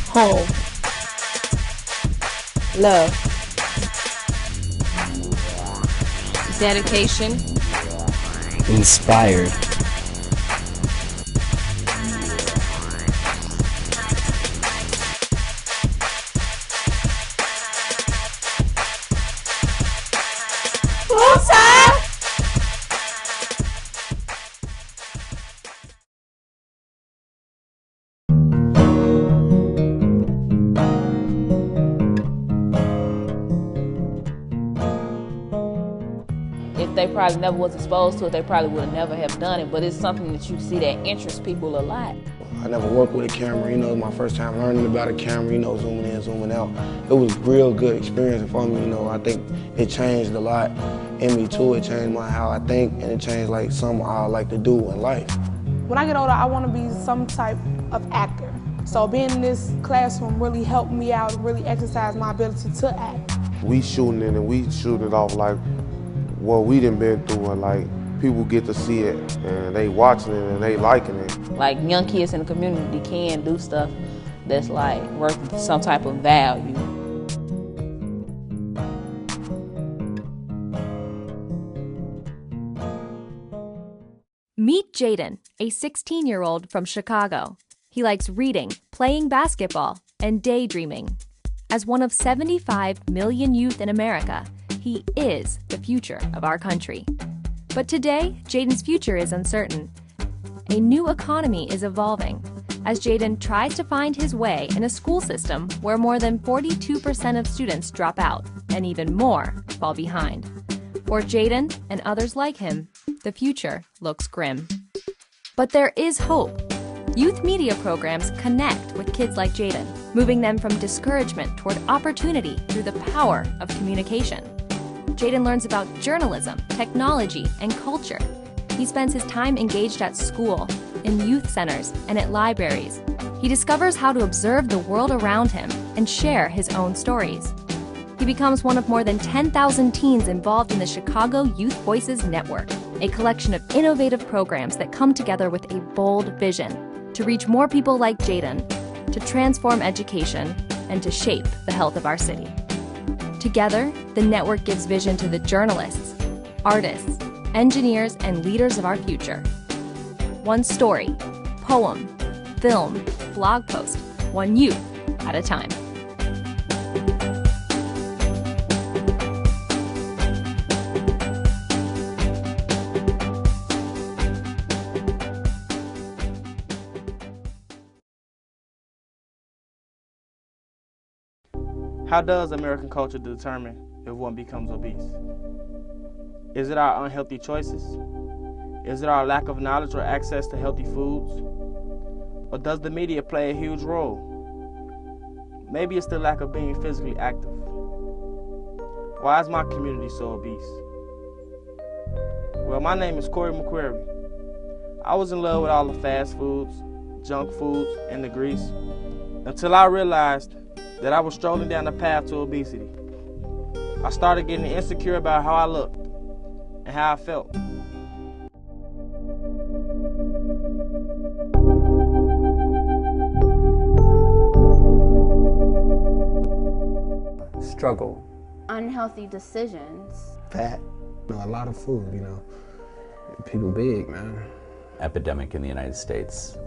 home, love, dedication, inspired, Hoops High. If they probably never was exposed to it, they probably would have never have done it, but it's something that you see that interests people a lot. I never worked with a camera, it was my first time learning about a camera, zooming in, zooming out. It was a real good experience for me, I think it changed a lot in me too. It changed how I think, and it changed something I like to do in life. When I get older, I want to be some type of actor. So being in this classroom really helped me out, really exercise my ability to act. We shooting it and we shoot it off like what we done been through, and people get to see it and they watching it and they liking it. Like young kids in the community can do stuff that's worth some type of value. Meet Jaden, a 16-year-old from Chicago. He likes reading, playing basketball, and daydreaming. As one of 75 million youth in America, he is the future of our country. But today, Jaden's future is uncertain. A new economy is evolving as Jaden tries to find his way in a school system where more than 42% of students drop out and even more fall behind. For Jaden and others like him, the future looks grim. But there is hope. Youth media programs connect with kids like Jaden, moving them from discouragement toward opportunity through the power of communication. Jaden learns about journalism, technology, and culture. He spends his time engaged at school, in youth centers, and at libraries. He discovers how to observe the world around him and share his own stories. He becomes one of more than 10,000 teens involved in the Chicago Youth Voices Network, a collection of innovative programs that come together with a bold vision to reach more people like Jaden, to transform education, and to shape the health of our city. Together, the network gives vision to the journalists, artists, engineers, and leaders of our future. One story, poem, film, blog post, one youth at a time. How does American culture determine if one becomes obese? Is it our unhealthy choices? Is it our lack of knowledge or access to healthy foods? Or does the media play a huge role? Maybe it's the lack of being physically active. Why is my community so obese? Well, my name is Corey McQuarrie. I was in love with all the fast foods, junk foods, and the grease until I realized that I was strolling down the path to obesity. I started getting insecure about how I looked and how I felt. struggle? Unhealthy decisions. Fat. A lot of food, People big, man. Epidemic in the United States.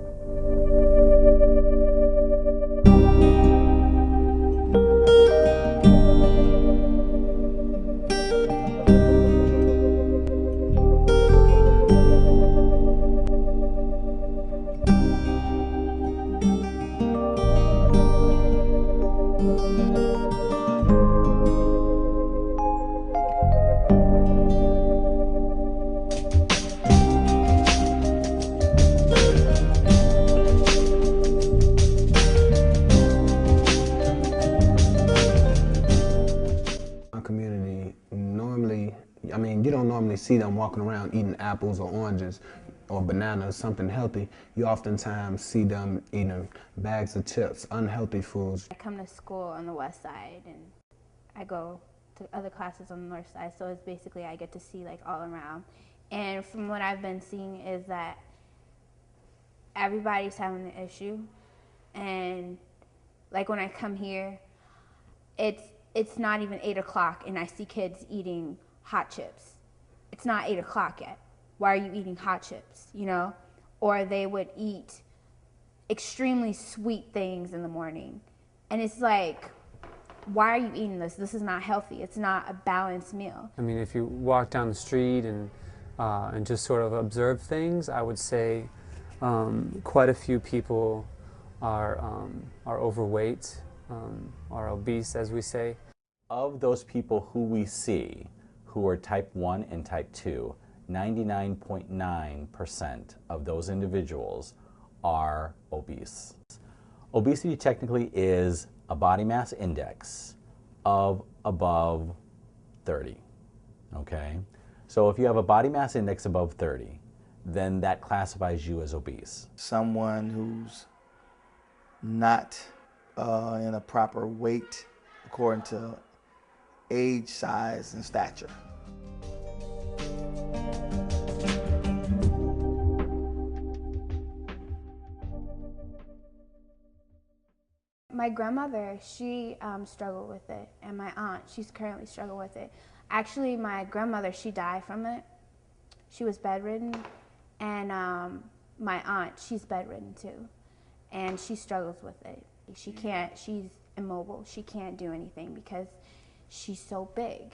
You don't normally see them walking around eating apples or oranges or bananas, something healthy. You oftentimes see them eating bags of chips, unhealthy foods. I come to school on the west side and I go to other classes on the north side, so it's basically I get to see like all around. And from what I've been seeing is that everybody's having the issue, and like when I come here, it's not even 8 o'clock and I see kids eating hot chips. It's not 8 o'clock yet. Why are you eating hot chips, Or they would eat extremely sweet things in the morning. And it's like, why are you eating this? This is not healthy. It's not a balanced meal. I mean, if you walk down the street and just sort of observe things, I would say quite a few people are overweight, are obese, as we say. Of those people who we see who are type 1 and type 2, 99.9% of those individuals are obese. Obesity technically is a body mass index of above 30, okay? So if you have a body mass index above 30, then that classifies you as obese. Someone who's not in a proper weight according to age, size, and stature. My grandmother, she struggled with it, and my aunt, she's currently struggling with it. Actually, my grandmother, she died from it. She was bedridden, and my aunt, she's bedridden too, and she struggles with it. She's immobile. She can't do anything because she's so big.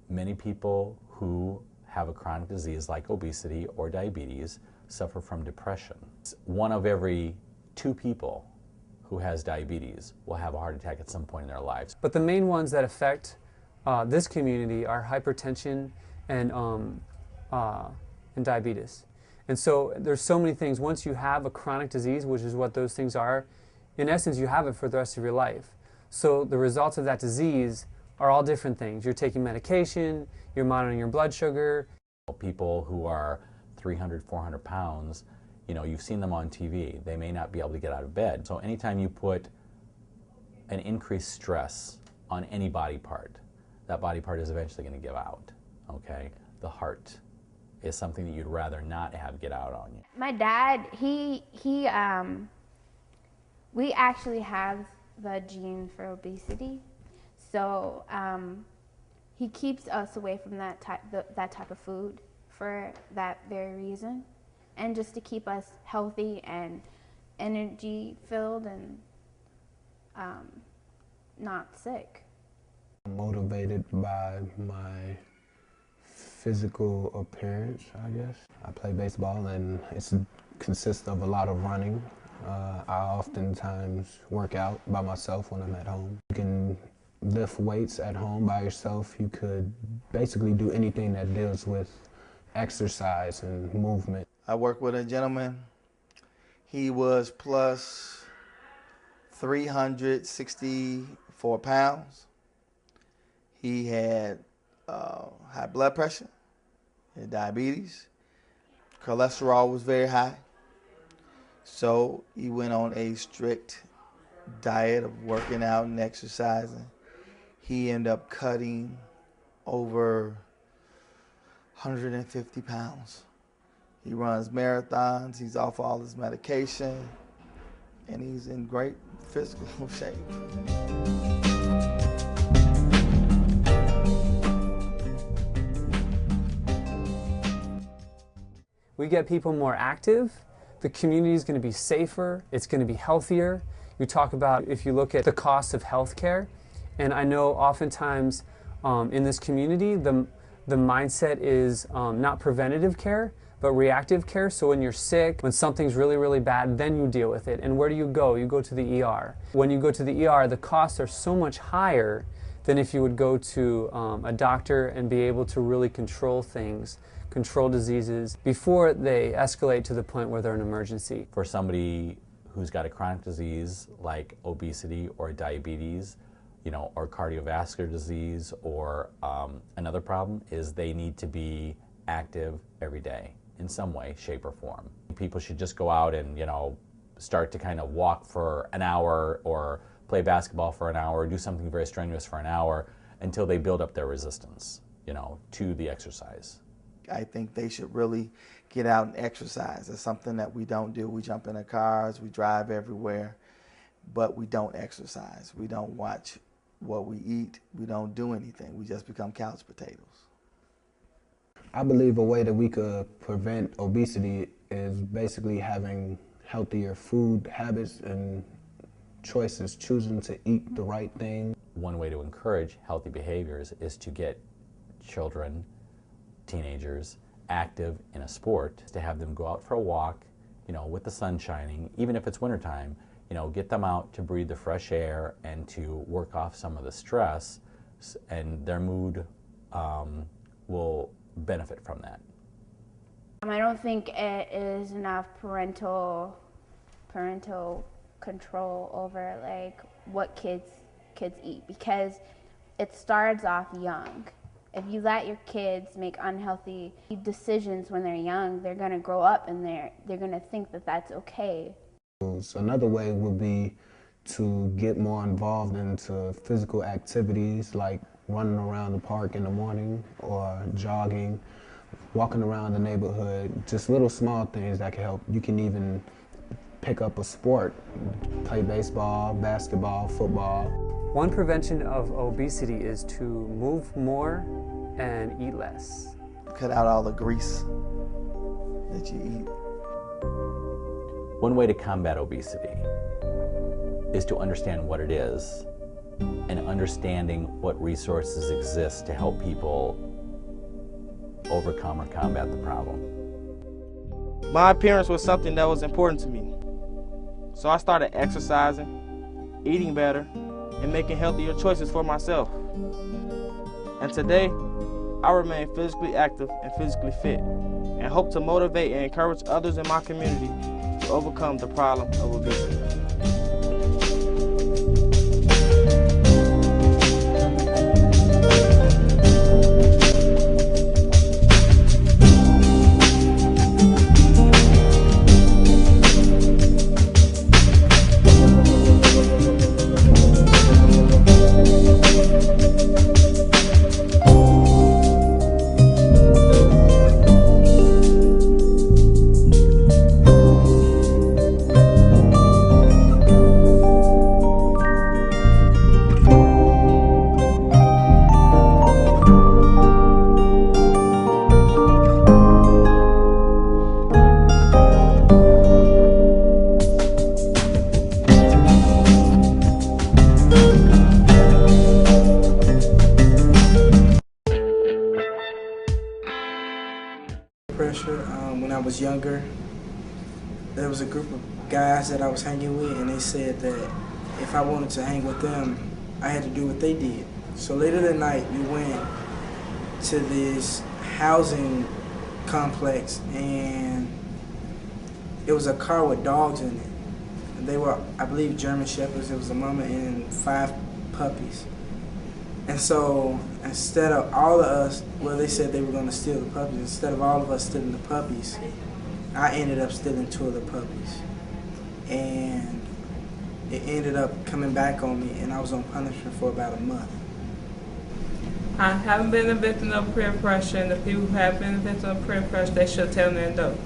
Many people who have a chronic disease like obesity or diabetes suffer from depression. 1 of every 2 people who has diabetes will have a heart attack at some point in their lives. But the main ones that affect this community are hypertension and diabetes. And so there's so many things. Once you have a chronic disease, which is what those things are, in essence you have it for the rest of your life. So the results of that disease are all different things. You're taking medication, you're monitoring your blood sugar. People who are 300, 400 pounds, you've seen them on TV. They may not be able to get out of bed. So anytime you put an increased stress on any body part, that body part is eventually going to give out, okay? The heart is something that you'd rather not have get out on you. My dad, we actually have the gene for obesity. So he keeps us away from that type of food for that very reason, and just to keep us healthy and energy filled and not sick. I'm motivated by my physical appearance, I guess. I play baseball and it consists of a lot of running. I oftentimes work out by myself when I'm at home. You can lift weights at home by yourself. You could basically do anything that deals with exercise and movement. I work with a gentleman. He was plus 364 pounds. He had high blood pressure, he had diabetes, cholesterol was very high. So he went on a strict diet of working out and exercising. He ended up cutting over 150 pounds. He runs marathons, he's off all his medication, and he's in great physical shape. we get people more active, the community is going to be safer, it's going to be healthier. You talk about, if you look at the cost of healthcare, and I know oftentimes in this community, the mindset is not preventative care, but reactive care. So when you're sick, when something's really, really bad, then you deal with it. And where do you go? You go to the ER. When you go to the ER, the costs are so much higher than if you would go to a doctor and be able to really control things, control diseases before they escalate to the point where they're an emergency. For somebody who's got a chronic disease like obesity or diabetes, or cardiovascular disease, or another problem is they need to be active every day in some way, shape, or form. People should just go out and, start to kind of walk for an hour or play basketball for an hour, or do something very strenuous for an hour until they build up their resistance, to the exercise. I think they should really get out and exercise. It's something that we don't do. We jump in the cars, we drive everywhere, but we don't exercise. We don't watch what we eat. We don't do anything. We just become couch potatoes. I believe a way that we could prevent obesity is basically having healthier food habits and choices, choosing to eat the right thing. One way to encourage healthy behaviors is to get children, teenagers, active in a sport, to have them go out for a walk, with the sun shining, even if it's wintertime, get them out to breathe the fresh air and to work off some of the stress, and their mood will benefit from that. I don't think it is enough parental control over like what kids eat, because it starts off young. If you let your kids make unhealthy decisions when they're young, they're going to grow up and they're going to think that that's okay. So another way would be to get more involved into physical activities like running around the park in the morning or jogging, walking around the neighborhood, just little small things that can help. You can even pick up a sport, play baseball, basketball, football. One prevention of obesity is to move more and eat less. Cut out all the grease that you eat. One way to combat obesity is to understand what it is and understanding what resources exist to help people overcome or combat the problem. My appearance was something that was important to me. So I started exercising, eating better, and making healthier choices for myself. And today, I remain physically active and physically fit, and hope to motivate and encourage others in my community to overcome the problem of obesity. When I was younger, there was a group of guys that I was hanging with, and they said that if I wanted to hang with them, I had to do what they did. So later that night, we went to this housing complex, and it was a car with dogs in it. They were, I believe, German Shepherds. It was a mama and 5 puppies. And so instead of all of us, well, they said they were going to steal the puppies. Instead of all of us stealing the puppies, I ended up stealing 2 of the puppies. And it ended up coming back on me, and I was on punishment for about a month. I haven't been a victim of peer pressure, and the people who have been a victim of peer pressure, they should tell their dope.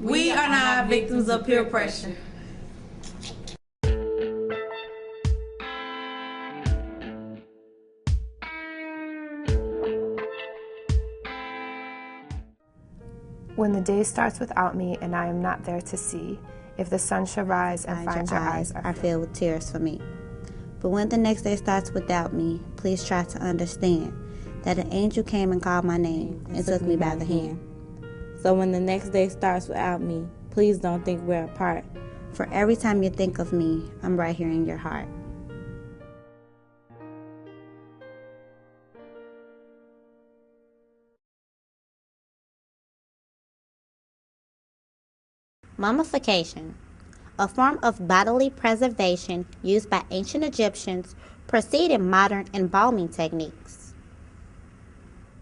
We are not victims of peer pressure. When the day starts without me and I am not there to see, if the sun shall rise and find your eyes are filled with tears for me. But when the next day starts without me, please try to understand that an angel came and called my name and took me by the hand. So when the next day starts without me, please don't think we're apart. For every time you think of me, I'm right here in your heart. Mummification, a form of bodily preservation used by ancient Egyptians, preceded modern embalming techniques.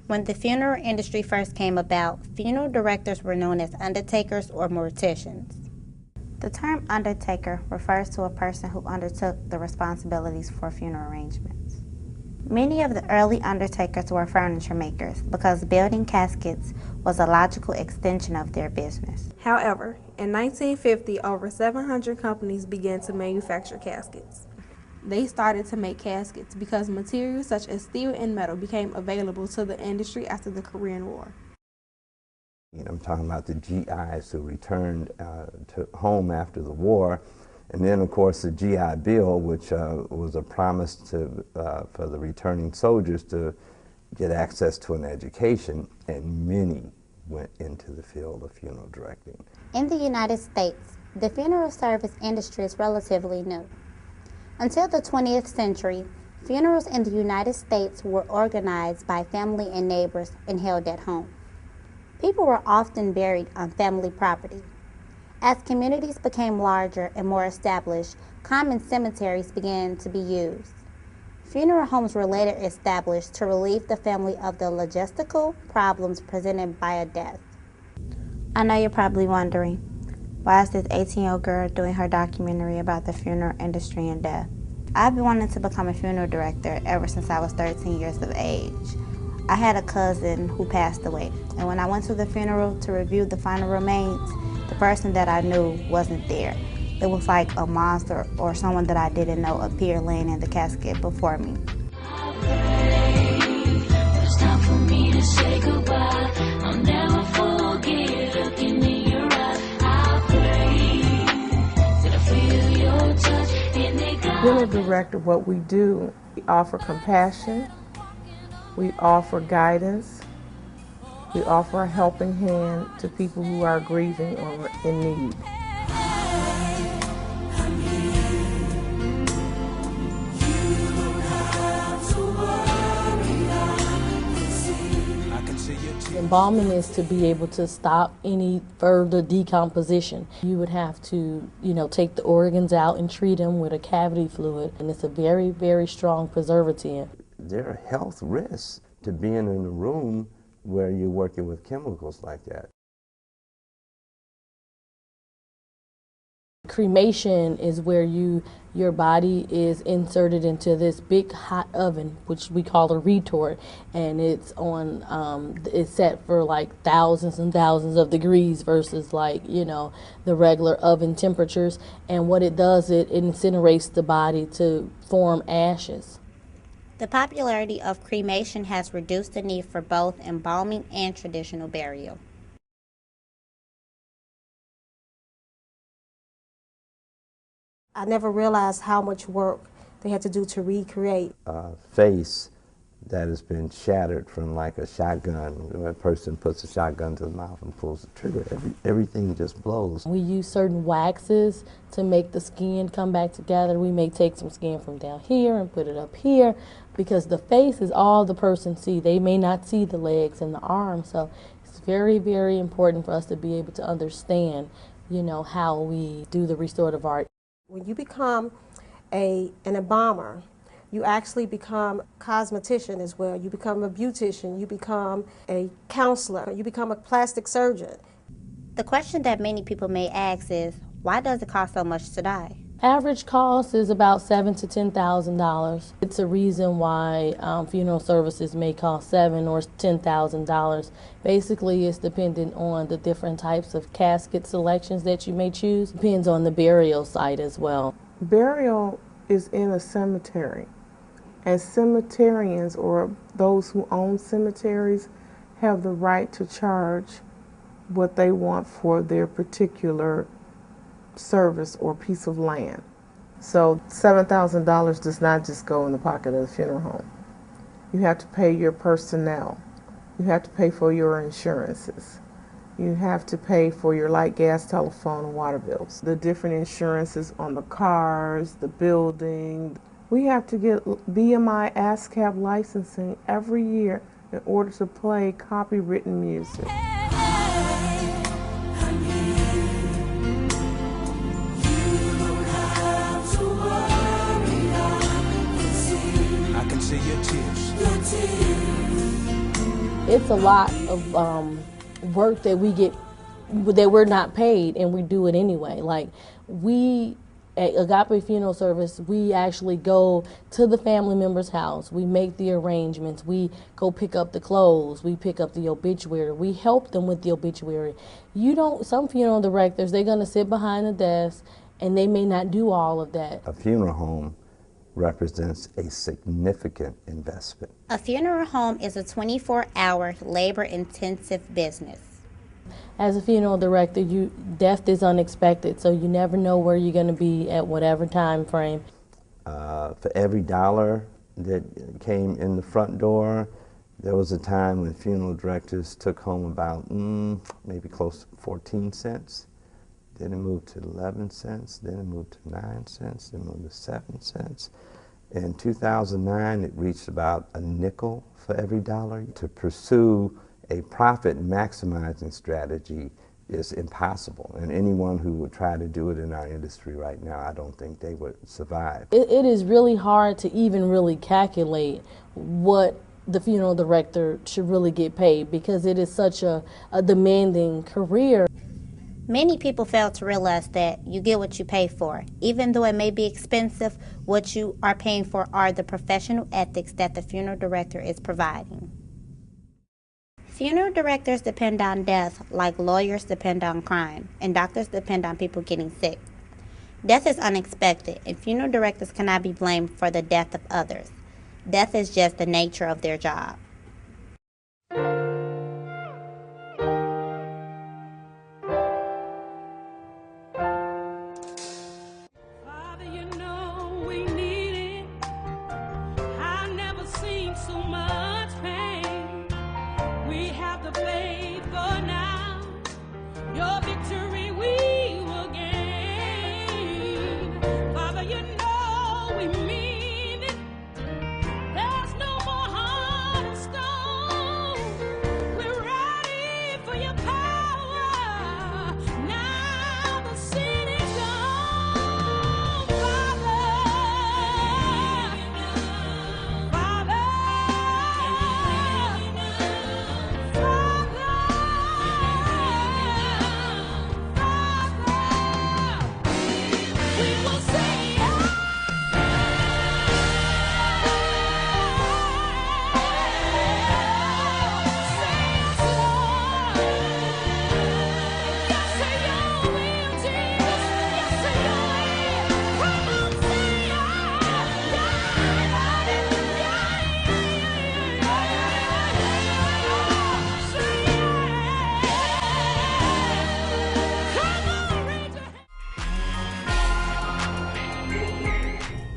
When the funeral industry first came about, funeral directors were known as undertakers or morticians. The term undertaker refers to a person who undertook the responsibilities for funeral arrangements. Many of the early undertakers were furniture makers because building caskets was a logical extension of their business. However, in 1950, over 700 companies began to manufacture caskets. They started to make caskets because materials such as steel and metal became available to the industry after the Korean War. I'm talking about the GIs who returned to home after the war. And then, of course, the GI Bill, which was a promise for the returning soldiers to get access to an education, and many went into the field of funeral directing. In the United States, the funeral service industry is relatively new. Until the 20th century, funerals in the United States were organized by family and neighbors and held at home. People were often buried on family property. As communities became larger and more established, common cemeteries began to be used. Funeral homes were later established to relieve the family of the logistical problems presented by a death. I know you're probably wondering, why is this 18-year-old girl doing her documentary about the funeral industry and death? I've been wanting to become a funeral director ever since I was 13 years of age. I had a cousin who passed away, and when I went to the funeral to review the final remains, the person that I knew wasn't there. It was like a monster or someone that I didn't know appeared laying in the casket before me. It's time for me to say goodbye. I'll never forget looking in your eyes. I pray that I feel your touch and they got Funeral director, what we do, we offer compassion, we offer guidance, we offer a helping hand to people who are grieving or in need. Embalming is to be able to stop any further decomposition. You would have to, take the organs out and treat them with a cavity fluid, and it's a very, very strong preservative. There are health risks to being in a room where you're working with chemicals like that. Cremation is where your body is inserted into this big hot oven, which we call a retort, and it's it's set for like thousands and thousands of degrees versus the regular oven temperatures. And what it does, it incinerates the body to form ashes. The popularity of cremation has reduced the need for both embalming and traditional burial. I never realized how much work they had to do to recreate. A face that has been shattered from like a shotgun. When a person puts a shotgun to the mouth and pulls the trigger, everything just blows. We use certain waxes to make the skin come back together. We may take some skin from down here and put it up here because the face is all the person sees. They may not see the legs and the arms, so it's very, very important for us to be able to understand, how we do the restorative art. When you become an embalmer, you actually become a cosmetician as well. You become a beautician, you become a counselor, you become a plastic surgeon. The question that many people may ask is, why does it cost so much to die? Average cost is about $7,000 to $10,000. It's a reason why funeral services may cost $7,000 or $10,000. Basically, it's dependent on the different types of casket selections that you may choose. Depends on the burial site as well. Burial is in a cemetery, and cemeterians or those who own cemeteries have the right to charge what they want for their particular service or piece of land. So $7,000 does not just go in the pocket of the funeral home. You have to pay your personnel. You have to pay for your insurances. You have to pay for your light, gas, telephone, and water bills. The different insurances on the cars, the building. We have to get BMI ASCAP licensing every year in order to play copywritten music. I can see your tears. It's a lot of work that we're not paid, and we do it anyway. Like, we at Agape Funeral Service, we actually go to the family member's house. We make the arrangements. We go pick up the clothes. We pick up the obituary. We help them with the obituary. Some funeral directors, they're going to sit behind the desk, and they may not do all of that. A funeral home represents a significant investment. A funeral home is a 24-hour labor-intensive business. As a funeral director, death is unexpected, so you never know where you're going to be at whatever time frame. For every dollar that came in the front door, there was a time when funeral directors took home about maybe close to 14 cents. Then it moved to 11 cents, then it moved to 9 cents, then it moved to 7 cents. In 2009, it reached about a nickel for every dollar. To pursue a profit maximizing strategy is impossible, and anyone who would try to do it in our industry right now, I don't think they would survive. It is really hard to even really calculate what the funeral director should really get paid, because it is such a demanding career. Many people fail to realize that you get what you pay for. Even though it may be expensive, what you are paying for are the professional ethics that the funeral director is providing. Funeral directors depend on death like lawyers depend on crime, and doctors depend on people getting sick. Death is unexpected, and funeral directors cannot be blamed for the death of others. Death is just the nature of their job.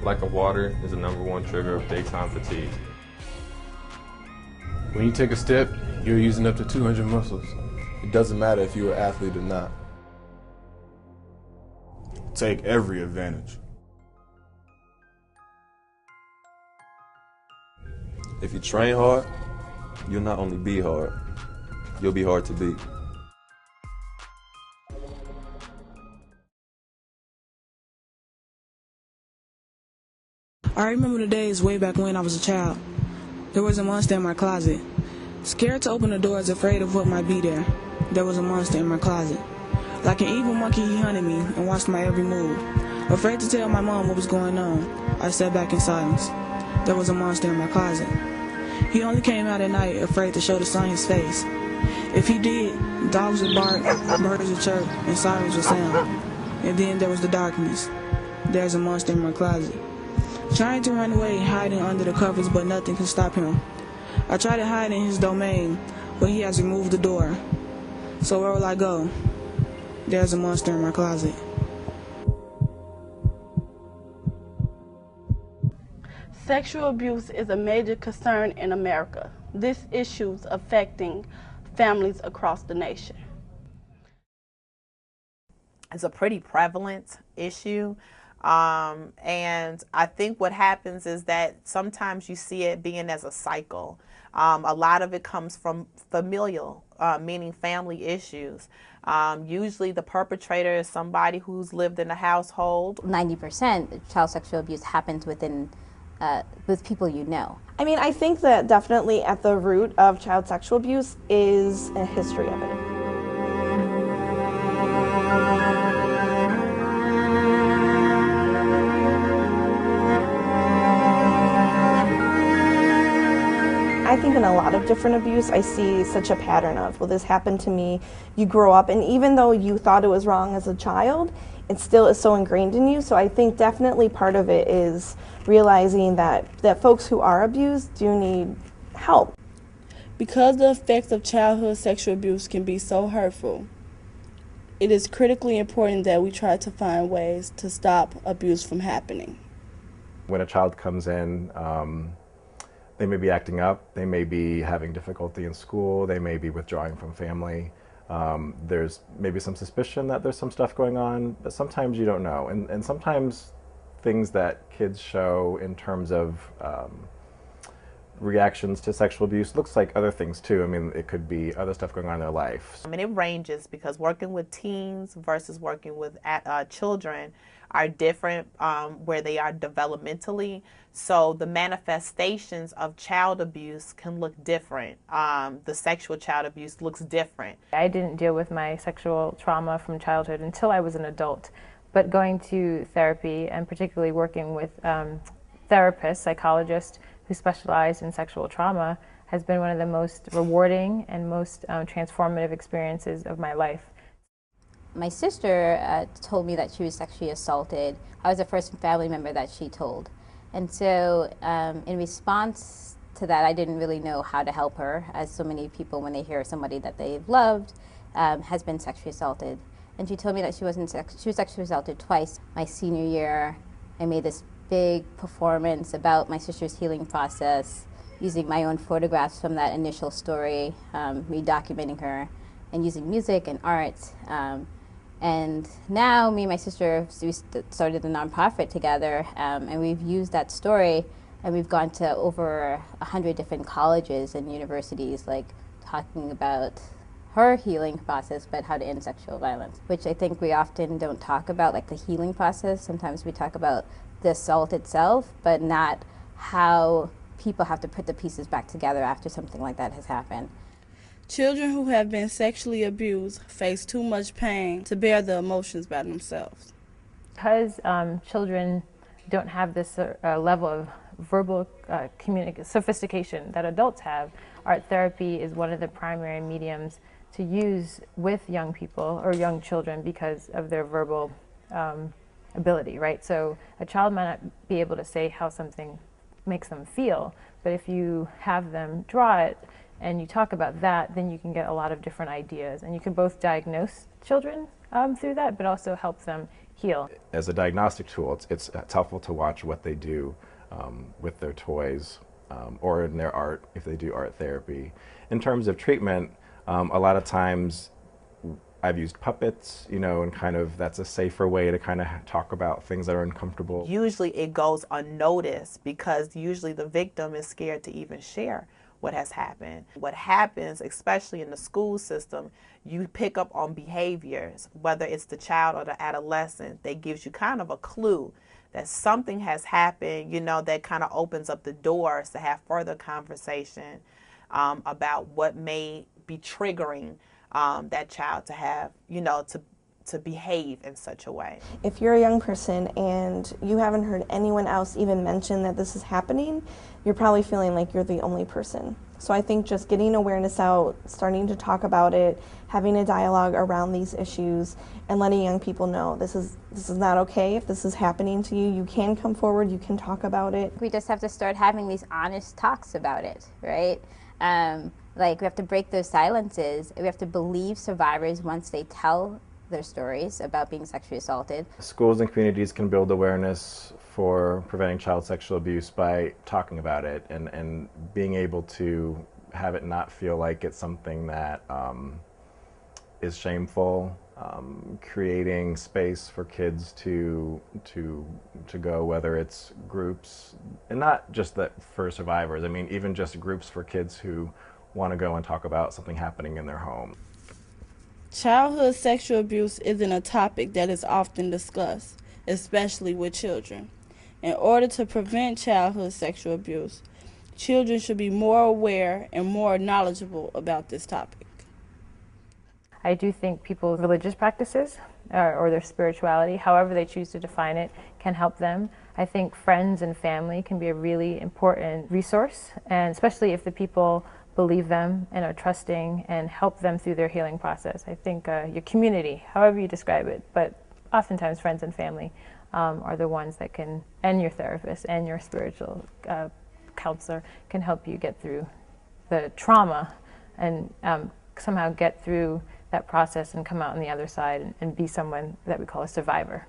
Lack of water is the #1 trigger of daytime fatigue. When you take a step, you're using up to 200 muscles. It doesn't matter if you're an athlete or not. Take every advantage. If you train hard, you'll not only be hard, you'll be hard to beat. I remember the days way back when I was a child. There was a monster in my closet. Scared to open the doors, afraid of what might be there. There was a monster in my closet. Like an evil monkey, he hunted me and watched my every move. Afraid to tell my mom what was going on, I sat back in silence. There was a monster in my closet. He only came out at night, afraid to show the sun his face. If he did, dogs would bark, birds would chirp, and sirens would sound. And then there was the darkness. There's a monster in my closet. Trying to run away, hiding under the covers, but nothing can stop him. I try to hide in his domain, but he has removed the door. So where will I go? There's a monster in my closet. Sexual abuse is a major concern in America. This issue is affecting families across the nation. It's a pretty prevalent issue. And I think what happens is that sometimes you see it being as a cycle. A lot of it comes from familial, meaning family issues. Usually the perpetrator is somebody who's lived in a household. 90% child sexual abuse happens with people you know. I mean, I think that definitely at the root of child sexual abuse is a history of it. I think in a lot of different abuse, I see such a pattern of, well, this happened to me. You grow up, and even though you thought it was wrong as a child, it still is so ingrained in you. So I think definitely part of it is realizing that folks who are abused do need help. Because the effects of childhood sexual abuse can be so hurtful, it is critically important that we try to find ways to stop abuse from happening. When a child comes in, they may be acting up, they may be having difficulty in school, they may be withdrawing from family. There's maybe some suspicion that there's some stuff going on, but sometimes you don't know. And sometimes things that kids show in terms of reactions to sexual abuse looks like other things too. I mean, it could be other stuff going on in their life. I mean, it ranges because working with teens versus working with children are different where they are developmentally. So the manifestations of child abuse can look different. The sexual child abuse looks different. I didn't deal with my sexual trauma from childhood until I was an adult. But going to therapy and particularly working with therapists, psychologists who specialize in sexual trauma has been one of the most rewarding and most transformative experiences of my life. My sister told me that she was sexually assaulted. I was the first family member that she told. And so in response to that, I didn't really know how to help her, as so many people, when they hear somebody that they've loved has been sexually assaulted. And she told me that she was sexually assaulted twice. My senior year, I made this big performance about my sister's healing process, using my own photographs from that initial story, re-documenting her, and using music and art. And now me and my sister, we started a nonprofit together, and we've used that story, and we've gone to over 100 different colleges and universities, like talking about her healing process, but how to end sexual violence, which I think we often don't talk about, like the healing process. Sometimes we talk about the assault itself, but not how people have to put the pieces back together after something like that has happened. Children who have been sexually abused face too much pain to bear the emotions by themselves. Because children don't have this level of verbal sophistication that adults have, art therapy is one of the primary mediums to use with young people or young children because of their verbal ability, right? So a child might not be able to say how something makes them feel, but if you have them draw it and you talk about that, then you can get a lot of different ideas, and you can both diagnose children through that, but also help them heal. As a diagnostic tool, it's helpful to watch what they do with their toys or in their art if they do art therapy. In terms of treatment, a lot of times I've used puppets, and kind of that's a safer way to kind of talk about things that are uncomfortable. Usually it goes unnoticed because usually the victim is scared to even share what has happened. What happens, especially in the school system, you pick up on behaviors, whether it's the child or the adolescent, that gives you kind of a clue that something has happened, that kind of opens up the doors to have further conversation about what may be triggering that child to have, to behave in such a way. If you're a young person and you haven't heard anyone else even mention that this is happening, you're probably feeling like you're the only person. So I think just getting awareness out, starting to talk about it, having a dialogue around these issues, and letting young people know this is not okay. If this is happening to you, you can come forward, you can talk about it. We just have to start having these honest talks about it, right? Like, we have to break those silences. We have to believe survivors once they tell their stories about being sexually assaulted. Schools and communities can build awareness for preventing child sexual abuse by talking about it and being able to have it not feel like it's something that is shameful, creating space for kids to go, whether it's groups, and not just that for survivors, I mean even just groups for kids who want to go and talk about something happening in their home. Childhood sexual abuse isn't a topic that is often discussed, especially with children. In order to prevent childhood sexual abuse, children should be more aware and more knowledgeable about this topic. I do think people's religious practices or their spirituality, however they choose to define it, can help them. I think friends and family can be a really important resource, and especially if the people believe them and are trusting and help them through their healing process. I think your community, however you describe it, but oftentimes friends and family are the ones that can, and your therapist and your spiritual counselor can help you get through the trauma and somehow get through that process and come out on the other side and be someone that we call a survivor.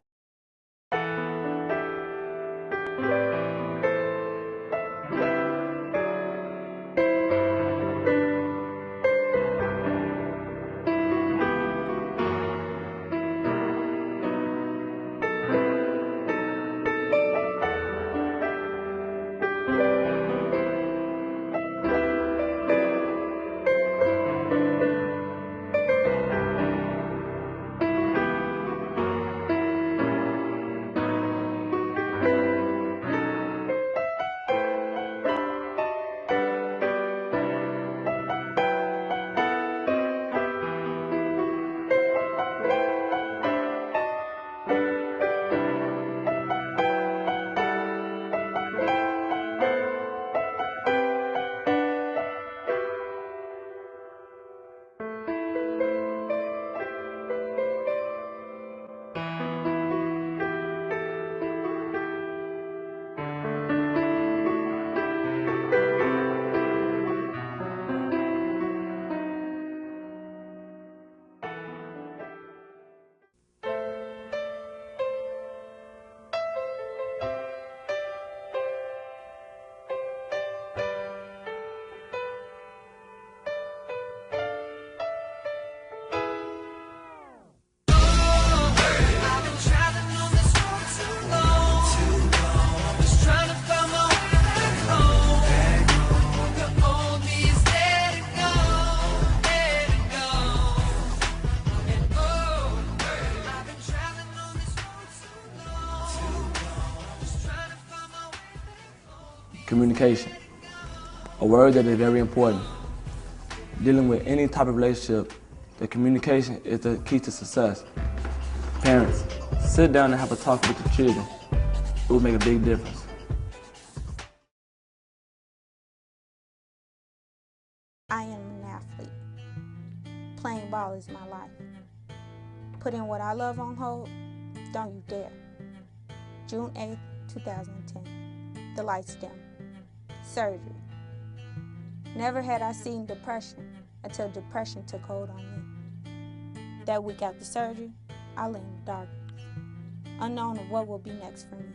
Communication, a word that is very important. Dealing with any type of relationship, the communication is the key to success. Parents, sit down and have a talk with the children. It will make a big difference. I am an athlete. Playing ball is my life. Putting what I love on hold, don't you dare. June 8th, 2010. The lights dim. Surgery. Never had I seen depression until depression took hold on me. That week after surgery, I lay in the darkness, unknown of what will be next for me.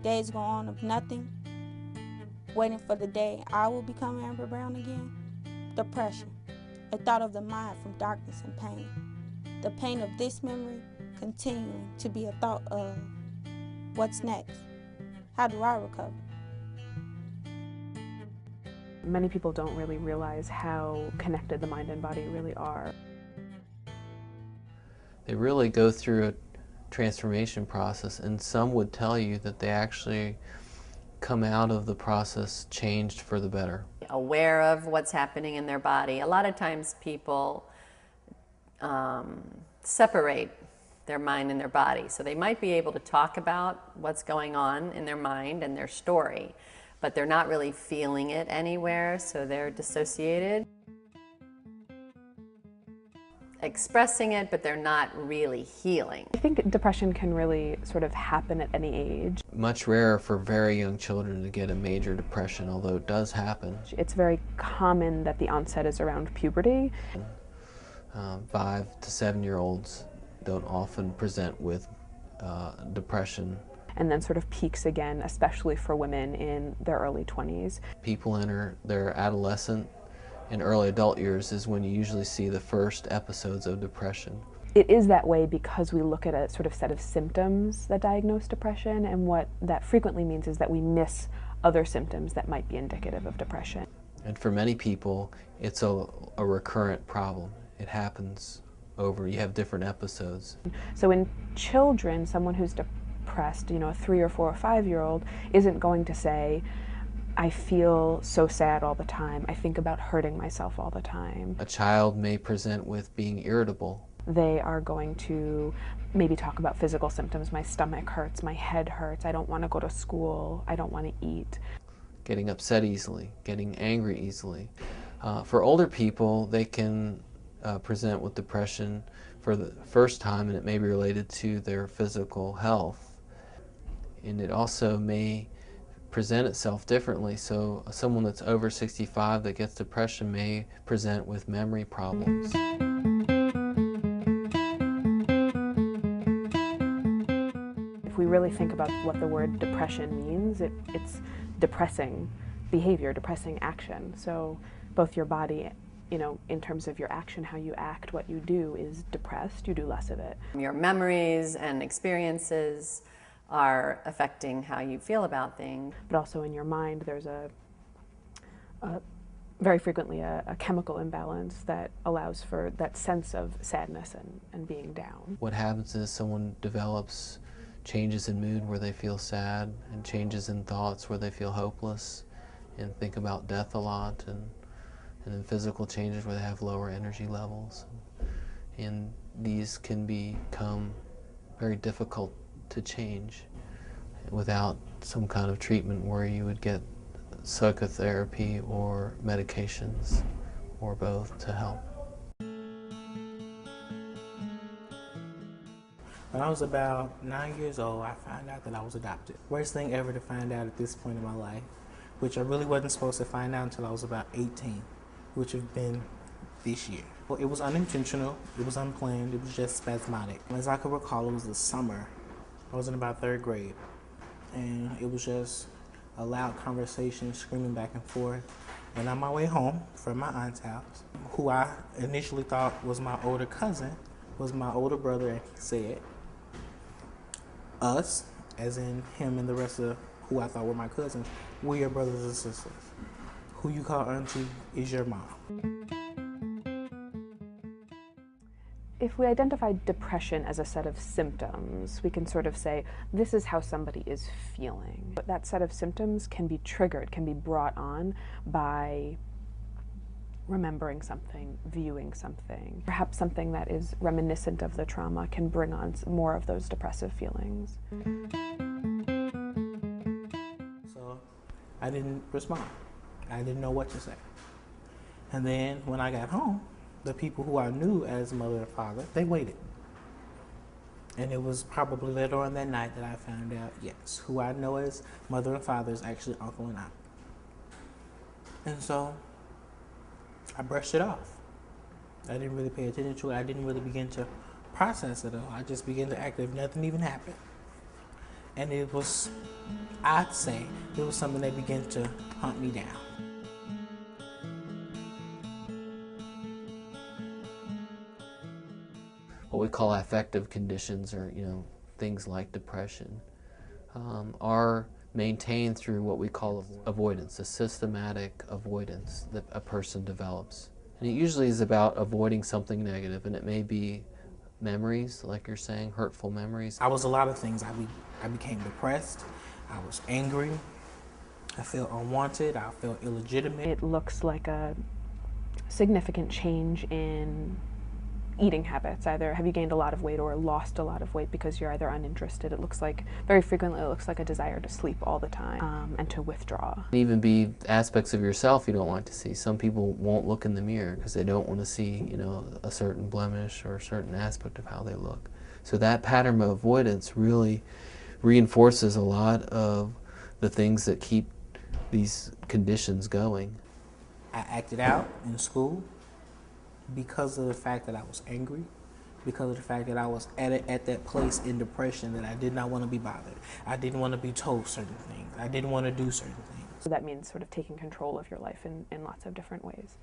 Days go on of nothing, waiting for the day I will become Amber Brown again. Depression, a thought of the mind from darkness and pain. The pain of this memory continuing to be a thought of what's next. How do I recover? Many people don't really realize how connected the mind and body really are. They really go through a transformation process, and some would tell you that they actually come out of the process changed for the better. Aware of what's happening in their body. A lot of times people separate their mind and their body. So they might be able to talk about what's going on in their mind and their story, but they're not really feeling it anywhere, so they're dissociated. A expressing it, but they're not really healing. I think depression can really sort of happen at any age. Much rarer for very young children to get a major depression, although it does happen. It's very common that the onset is around puberty. 5 to 7-year-olds don't often present with depression. And then sort of peaks again, especially for women in their early 20s. People enter their adolescent and early adult years is when you usually see the first episodes of depression. It is that way because we look at a sort of set of symptoms that diagnose depression, and what that frequently means is that we miss other symptoms that might be indicative of depression. And for many people, it's a recurrent problem. It happens over, you have different episodes. So in children, someone who's depressed, a 3 or 4 or 5-year-old isn't going to say, I feel so sad all the time, I think about hurting myself all the time. A child may present with being irritable. They are going to maybe talk about physical symptoms. My stomach hurts, my head hurts, I don't want to go to school, I don't want to eat. Getting upset easily, getting angry easily. For older people, they can present with depression for the first time, and it may be related to their physical health. And it also may present itself differently. So someone that's over 65 that gets depression may present with memory problems. If we really think about what the word depression means, it's depressing behavior, depressing action. So both your body, in terms of your action, how you act, what you do is depressed, you do less of it. Your memories and experiences are affecting how you feel about things. But also in your mind, there's very frequently a chemical imbalance that allows for that sense of sadness and being down. What happens is someone develops changes in mood where they feel sad, and changes in thoughts where they feel hopeless and think about death a lot, and then physical changes where they have lower energy levels. And these can become very difficult to change without some kind of treatment where you would get psychotherapy or medications or both to help. When I was about 9 years old, I found out that I was adopted. Worst thing ever to find out at this point in my life, which I really wasn't supposed to find out until I was about 18, which have been this year. Well, it was unintentional, it was unplanned, it was just spasmodic. As I can recall, it was the summer. I was in about 3rd grade, and it was just a loud conversation, screaming back and forth. And on my way home from my aunt's house, who I initially thought was my older cousin, was my older brother, and he said, us, as in him and the rest of who I thought were my cousins, we're your brothers and sisters. Who you call auntie is your mom. If we identify depression as a set of symptoms, we can sort of say, this is how somebody is feeling. But that set of symptoms can be triggered, can be brought on by remembering something, viewing something. Perhaps something that is reminiscent of the trauma can bring on more of those depressive feelings. So I didn't respond. I didn't know what to say. And then when I got home, the people who I knew as mother and father, they waited. And it was probably later on that night that I found out, yes, who I know as mother and father is actually uncle and aunt. And so I brushed it off. I didn't really pay attention to it. I didn't really begin to process it all. I just began to act as if nothing even happened. And it was, I'd say, it was something that began to hunt me down. What we call affective conditions, or things like depression, are maintained through what we call avoidance, a systematic avoidance that a person develops. And it usually is about avoiding something negative, and it may be memories, like you're saying, hurtful memories. I was a lot of things. I became depressed, I was angry, I felt unwanted, I felt illegitimate. It looks like a significant change in eating habits. Either have you gained a lot of weight or lost a lot of weight because you're either uninterested. It looks like, very frequently, it looks like a desire to sleep all the time and to withdraw. Even be aspects of yourself you don't want to see. Some people won't look in the mirror because they don't want to see, you know, a certain blemish or a certain aspect of how they look. So that pattern of avoidance really reinforces a lot of the things that keep these conditions going. I acted out in school because of the fact that I was angry, because of the fact that I was at that place in depression that I did not want to be bothered. I didn't want to be told certain things. I didn't want to do certain things. So that means sort of taking control of your life in lots of different ways.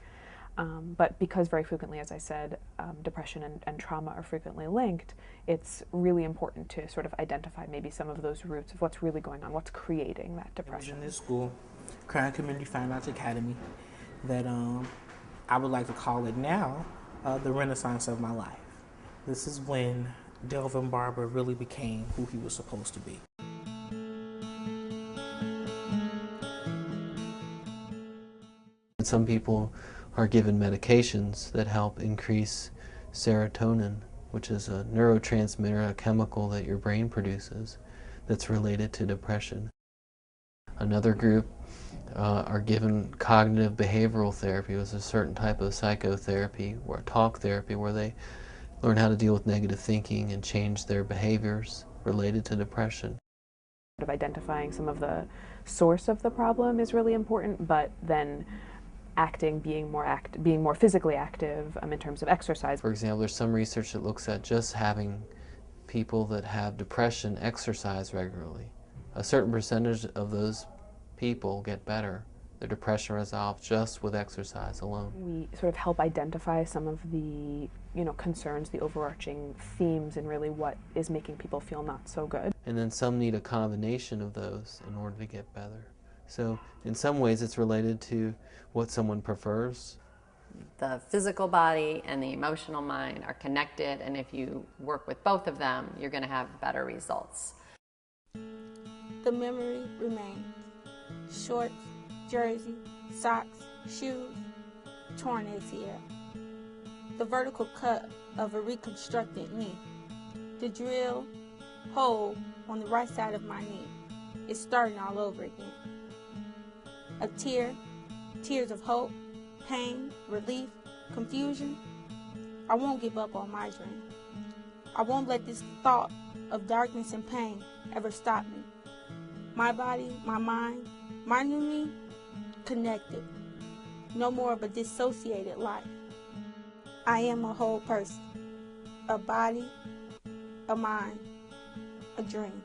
But because very frequently, as I said, depression and trauma are frequently linked, it's really important to sort of identify maybe some of those roots of what's really going on, what's creating that depression. In this school, Crown Community Fine Arts Academy, that I would like to call it now the renaissance of my life. This is when Delvin Barber really became who he was supposed to be. Some people are given medications that help increase serotonin, which is a neurotransmitter, a chemical that your brain produces that's related to depression. Another group are given cognitive behavioral therapy, which is a certain type of psychotherapy or talk therapy where they learn how to deal with negative thinking and change their behaviors related to depression. Sort of identifying some of the source of the problem is really important, but then acting, being more physically active in terms of exercise. For example, there's some research that looks at just having people that have depression exercise regularly. A certain percentage of those people get better. Their depression resolves just with exercise alone. We sort of help identify some of the, concerns, the overarching themes, and really what is making people feel not so good. And then some need a combination of those in order to get better. So in some ways it's related to what someone prefers. The physical body and the emotional mind are connected, and if you work with both of them, you're going to have better results. The memory remains. Shorts, jersey, socks, shoes, torn ACL. The vertical cut of a reconstructed knee. The drill hole on the right side of my knee. It's starting all over again. A tear, tears of hope, pain, relief, confusion. I won't give up on my dream. I won't let this thought of darkness and pain ever stop me. My body, my mind, my new me, connected. No more of a dissociated life. I am a whole person. A body, a mind, a dream.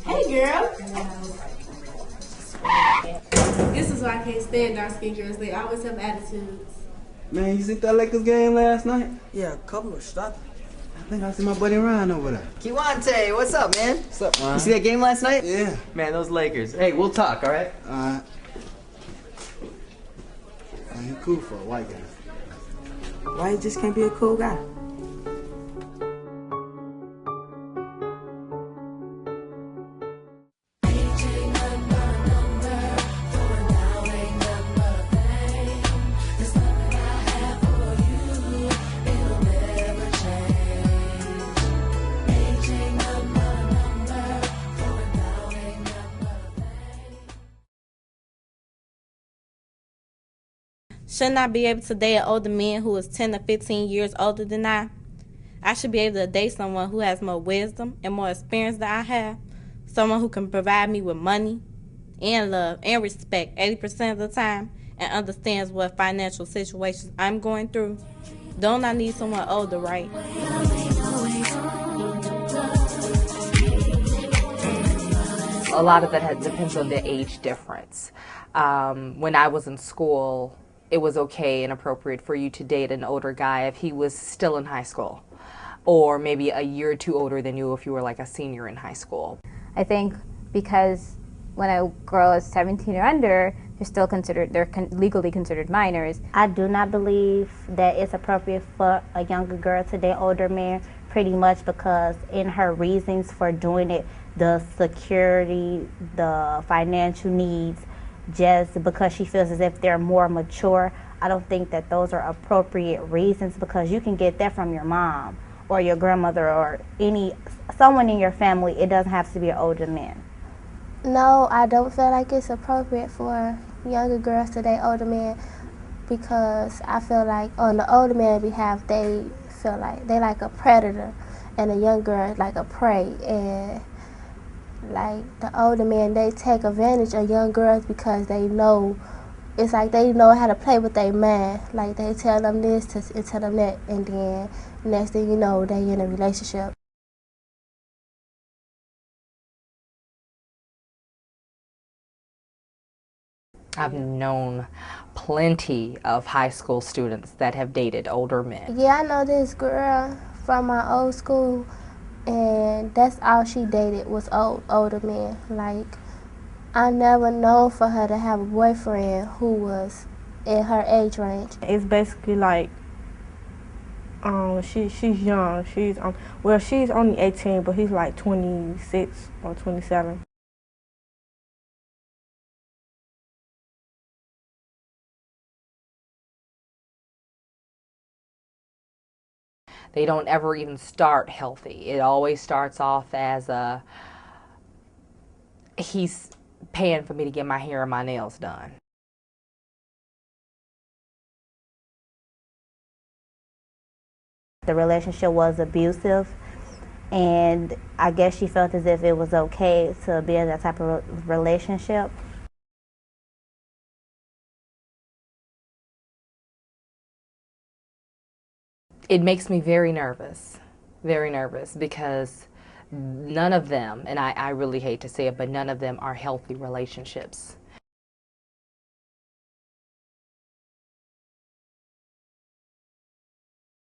Hey, girl. This is why I can't stand dark-skinned girls. They always have attitudes. Man, you see that Lakers game last night? Yeah, a couple of shots. I think I see my buddy Ryan over there. Kiwante, what's up, man? What's up, Ryan? You see that game last night? Yeah. Man, those Lakers. Hey, we'll talk, all right? Man, you cool for a white guy. Why you just can't be a cool guy? Shouldn't I be able to date an older man who is 10 to 15 years older than I? I should be able to date someone who has more wisdom and more experience than I have. Someone who can provide me with money and love and respect 80% of the time and understands what financial situations I'm going through? Don't I need someone older, right? A lot of that depends on the age difference. When I was in school, it was okay and appropriate for you to date an older guy if he was still in high school, or maybe a year or two older than you if you were like a senior in high school. I think because when a girl is 17 or under, they're legally considered minors. I do not believe that it's appropriate for a younger girl to date older men, pretty much because in her reasons for doing it, the security, the financial needs, just because she feels as if they're more mature, I don't think that those are appropriate reasons, because you can get that from your mom or your grandmother or someone in your family. It doesn't have to be an older man. No, I don't feel like it's appropriate for younger girls to date older men, because I feel like on the older man behalf, they feel like they like a predator and a young girl like a prey. And like the older men, they take advantage of young girls because they know, it's like they know how to play with their mind. Like they tell them this and tell them that, and then next thing you know, they in a relationship. I've known plenty of high school students that have dated older men. Yeah, I know this girl from my old school, and that's all she dated was older men. Like, I never known for her to have a boyfriend who was in her age range. It's basically like, she's young. She's only 18, but he's like 26 or 27. They don't ever even start healthy. It always starts off as he's paying for me to get my hair and my nails done. The relationship was abusive, and I guess she felt as if it was okay to be in that type of relationship. It makes me very nervous, because none of them, and I really hate to say it, but none of them are healthy relationships.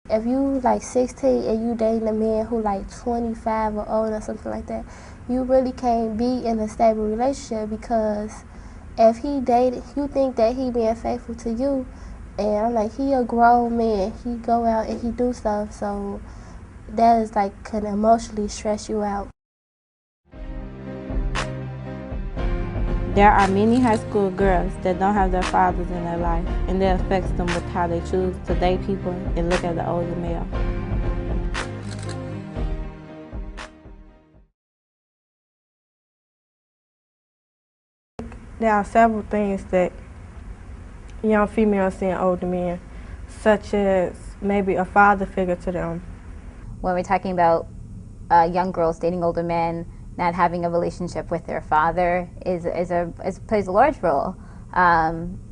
If you like 16 and you dating a man who like 25 or older or something like that, you really can't be in a stable relationship, because if he dated, you think that he being faithful to you, and I'm like, he a grown man, he go out and he do stuff, so that is like can emotionally stress you out. There are many high school girls that don't have their fathers in their life, and that affects them with how they choose to date people and look at the older male. There are several things that young females see in older men, such as maybe a father figure to them. When we're talking about young girls dating older men, not having a relationship with their father plays a large role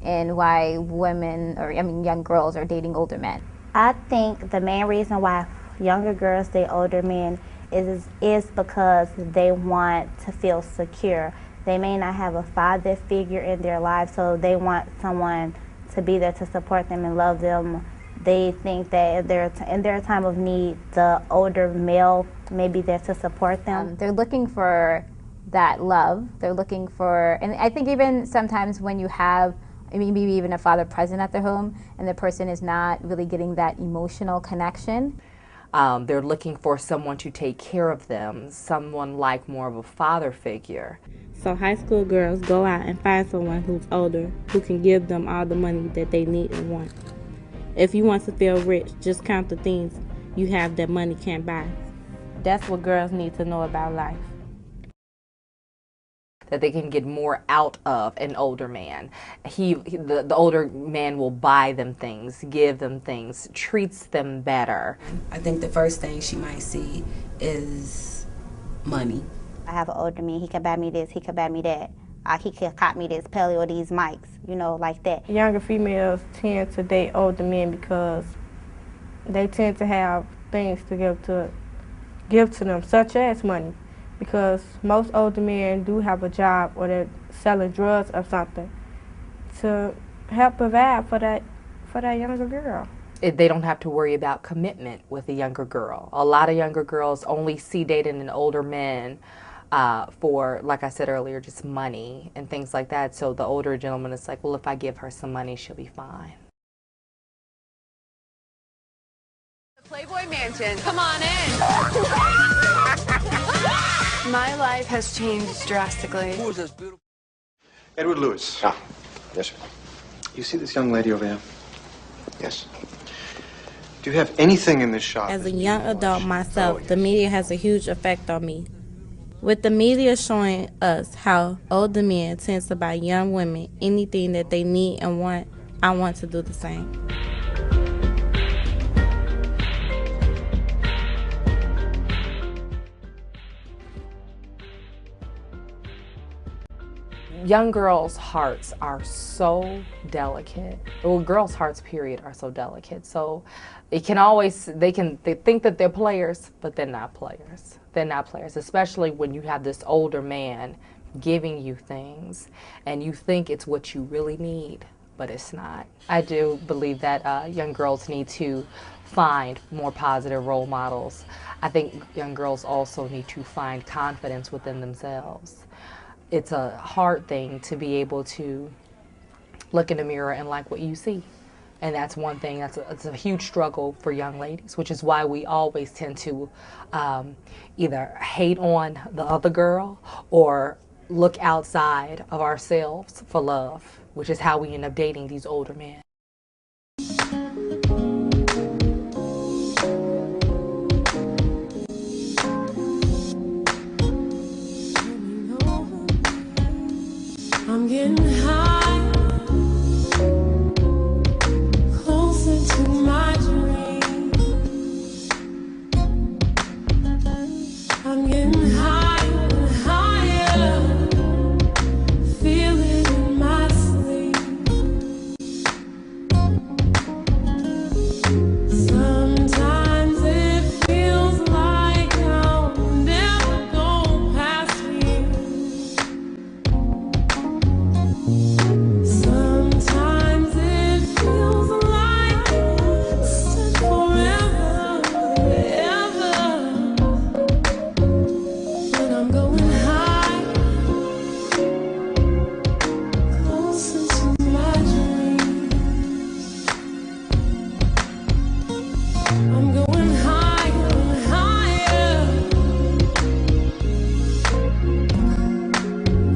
in why young girls are dating older men. I think the main reason why younger girls date older men is because they want to feel secure. They may not have a father figure in their life, so they want someone to be there to support them and love them. They think that in their time of need, the older male may be there to support them. They're looking for that love. They're looking for, and I think even sometimes when you have maybe even a father present at their home and the person is not really getting that emotional connection. They're looking for someone to take care of them, someone like more of a father figure. So high school girls go out and find someone who's older, who can give them all the money that they need and want. If you want to feel rich, just count the things you have that money can't buy. That's what girls need to know about life. That they can get more out of an older man. The older man will buy them things, give them things, treats them better. I think the first thing she might see is money. I have an older man, he can buy me this, he can buy me that. he could cop me this Pelly or these mics, you know, like that. Younger females tend to date older men because they tend to have things to give to them, such as money, because most older men do have a job or they're selling drugs or something to help provide for that younger girl. They don't have to worry about commitment with a younger girl. A lot of younger girls only see dating an older man for, like I said earlier, just money and things like that. So the older gentleman is like, well, if I give her some money, she'll be fine. Playboy Mansion. Come on in. My life has changed drastically. Who is this beautiful? Edward Lewis. Ah, yes, sir. You see this young lady over there? Yes. Do you have anything in this shop? As a young adult myself, the media has a huge effect on me. With the media showing us how older men tend to buy young women anything that they need and want, I want to do the same. Young girls' hearts are so delicate. Well, girls' hearts, period, are so delicate. So it can always, they think that they're players, but they're not players. They're not players, especially when you have this older man giving you things and you think it's what you really need, but it's not. I do believe that young girls need to find more positive role models. I think young girls also need to find confidence within themselves. It's a hard thing to be able to look in the mirror and like what you see. And that's one thing, it's a huge struggle for young ladies, which is why we always tend to either hate on the other girl or look outside of ourselves for love, which is how we end up dating these older men. I'm getting high, closer to my dream. I'm getting higher and higher, feel it in my sleep. Sometimes it feels like I'll never go past you. Sometimes it feels like it's forever, forever. But I'm going high, closer to my dreams. I'm going higher and higher.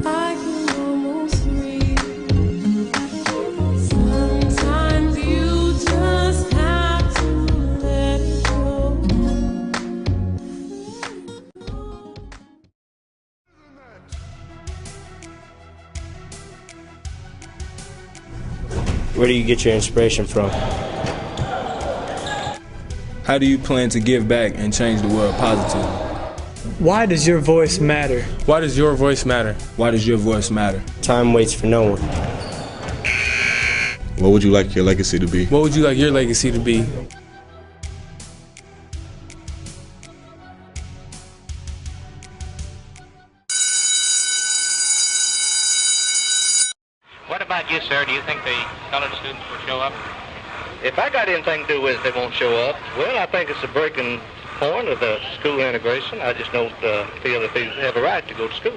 I can almost breathe. Sometimes you just have to let it go. Where do you get your inspiration from? How do you plan to give back and change the world positively? Why does your voice matter? Why does your voice matter? Why does your voice matter? Time waits for no one. What would you like your legacy to be? What would you like your legacy to be? What about you, sir? Do you think the colored students will show up? If I got anything to do with it, they won't show up. Well, I think it's a breaking point of the school integration. I just don't feel that they have a right to go to school.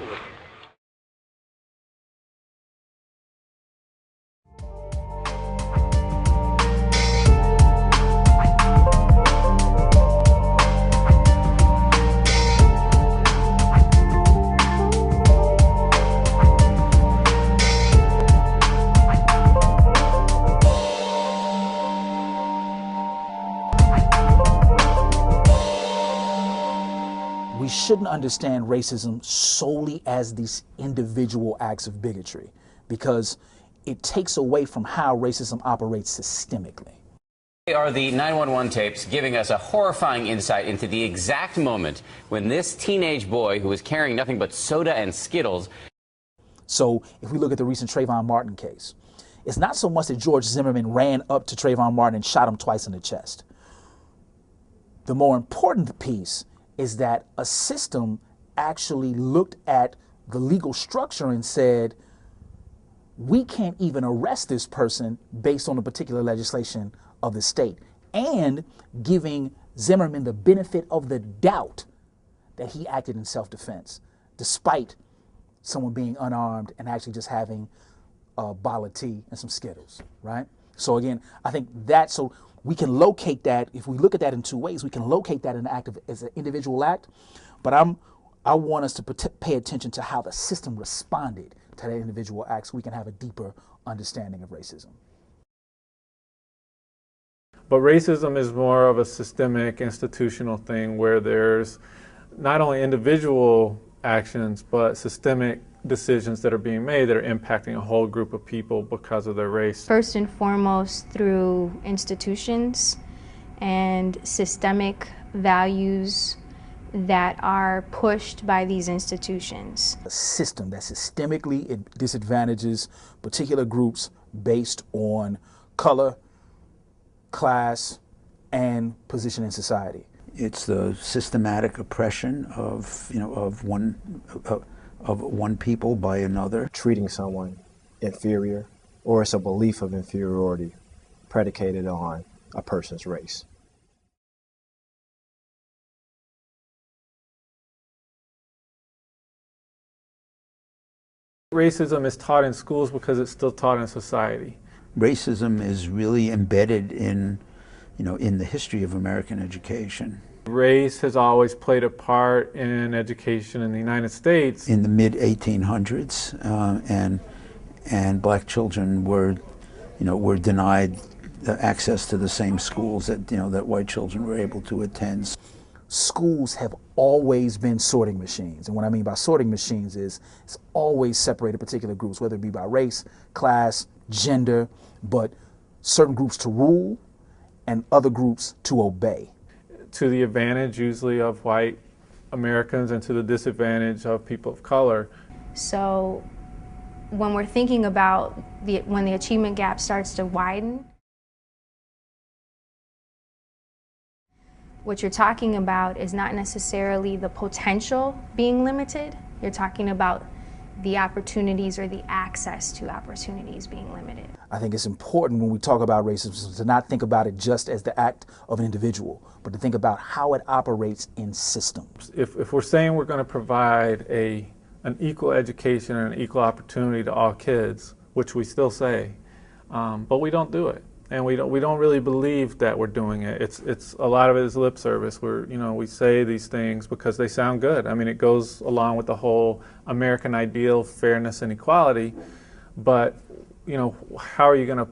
We shouldn't understand racism solely as these individual acts of bigotry, because it takes away from how racism operates systemically. Are the 911 tapes giving us a horrifying insight into the exact moment when this teenage boy who was carrying nothing but soda and Skittles. So if we look at the recent Trayvon Martin case, it's not so much that George Zimmerman ran up to Trayvon Martin and shot him twice in the chest. The more important piece is that a system actually looked at the legal structure and said, we can't even arrest this person based on the particular legislation of the state, and giving Zimmerman the benefit of the doubt that he acted in self-defense, despite someone being unarmed and actually just having a bottle of tea and some Skittles, right? So again, I think that, so we can locate that, if we look at that in two ways, we can locate that in an act as an individual act, but I want us to pay attention to how the system responded to that individual act so we can have a deeper understanding of racism. But racism is more of a systemic, institutional thing where there's not only individual actions, but systemic decisions that are being made that are impacting a whole group of people because of their race. First and foremost, through institutions and systemic values that are pushed by these institutions. A system that systemically disadvantages particular groups based on color, class, and position in society. It's the systematic oppression of, of one people by another. Treating someone inferior, or it's a belief of inferiority predicated on a person's race. Racism is taught in schools because it's still taught in society. Racism is really embedded in, in the history of American education. Race has always played a part in education in the United States. In the mid-1800s, and black children were denied access to the same schools that that white children were able to attend. Schools have always been sorting machines, and what I mean by sorting machines is it's always separated particular groups, whether it be by race, class, gender, but certain groups to rule and other groups to obey. To the advantage usually of white Americans and to the disadvantage of people of color. So when we're thinking about when the achievement gap starts to widen, what you're talking about is not necessarily the potential being limited. You're talking about the opportunities or the access to opportunities being limited. I think it's important when we talk about racism to not think about it just as the act of an individual, but to think about how it operates in systems. If we're saying we're going to provide an equal education and an equal opportunity to all kids, which we still say, but we don't do it. And we don't really believe that we're doing it. It's a lot of it is lip service. We say these things because they sound good. I mean, it goes along with the whole American ideal, fairness and equality. But how are you going to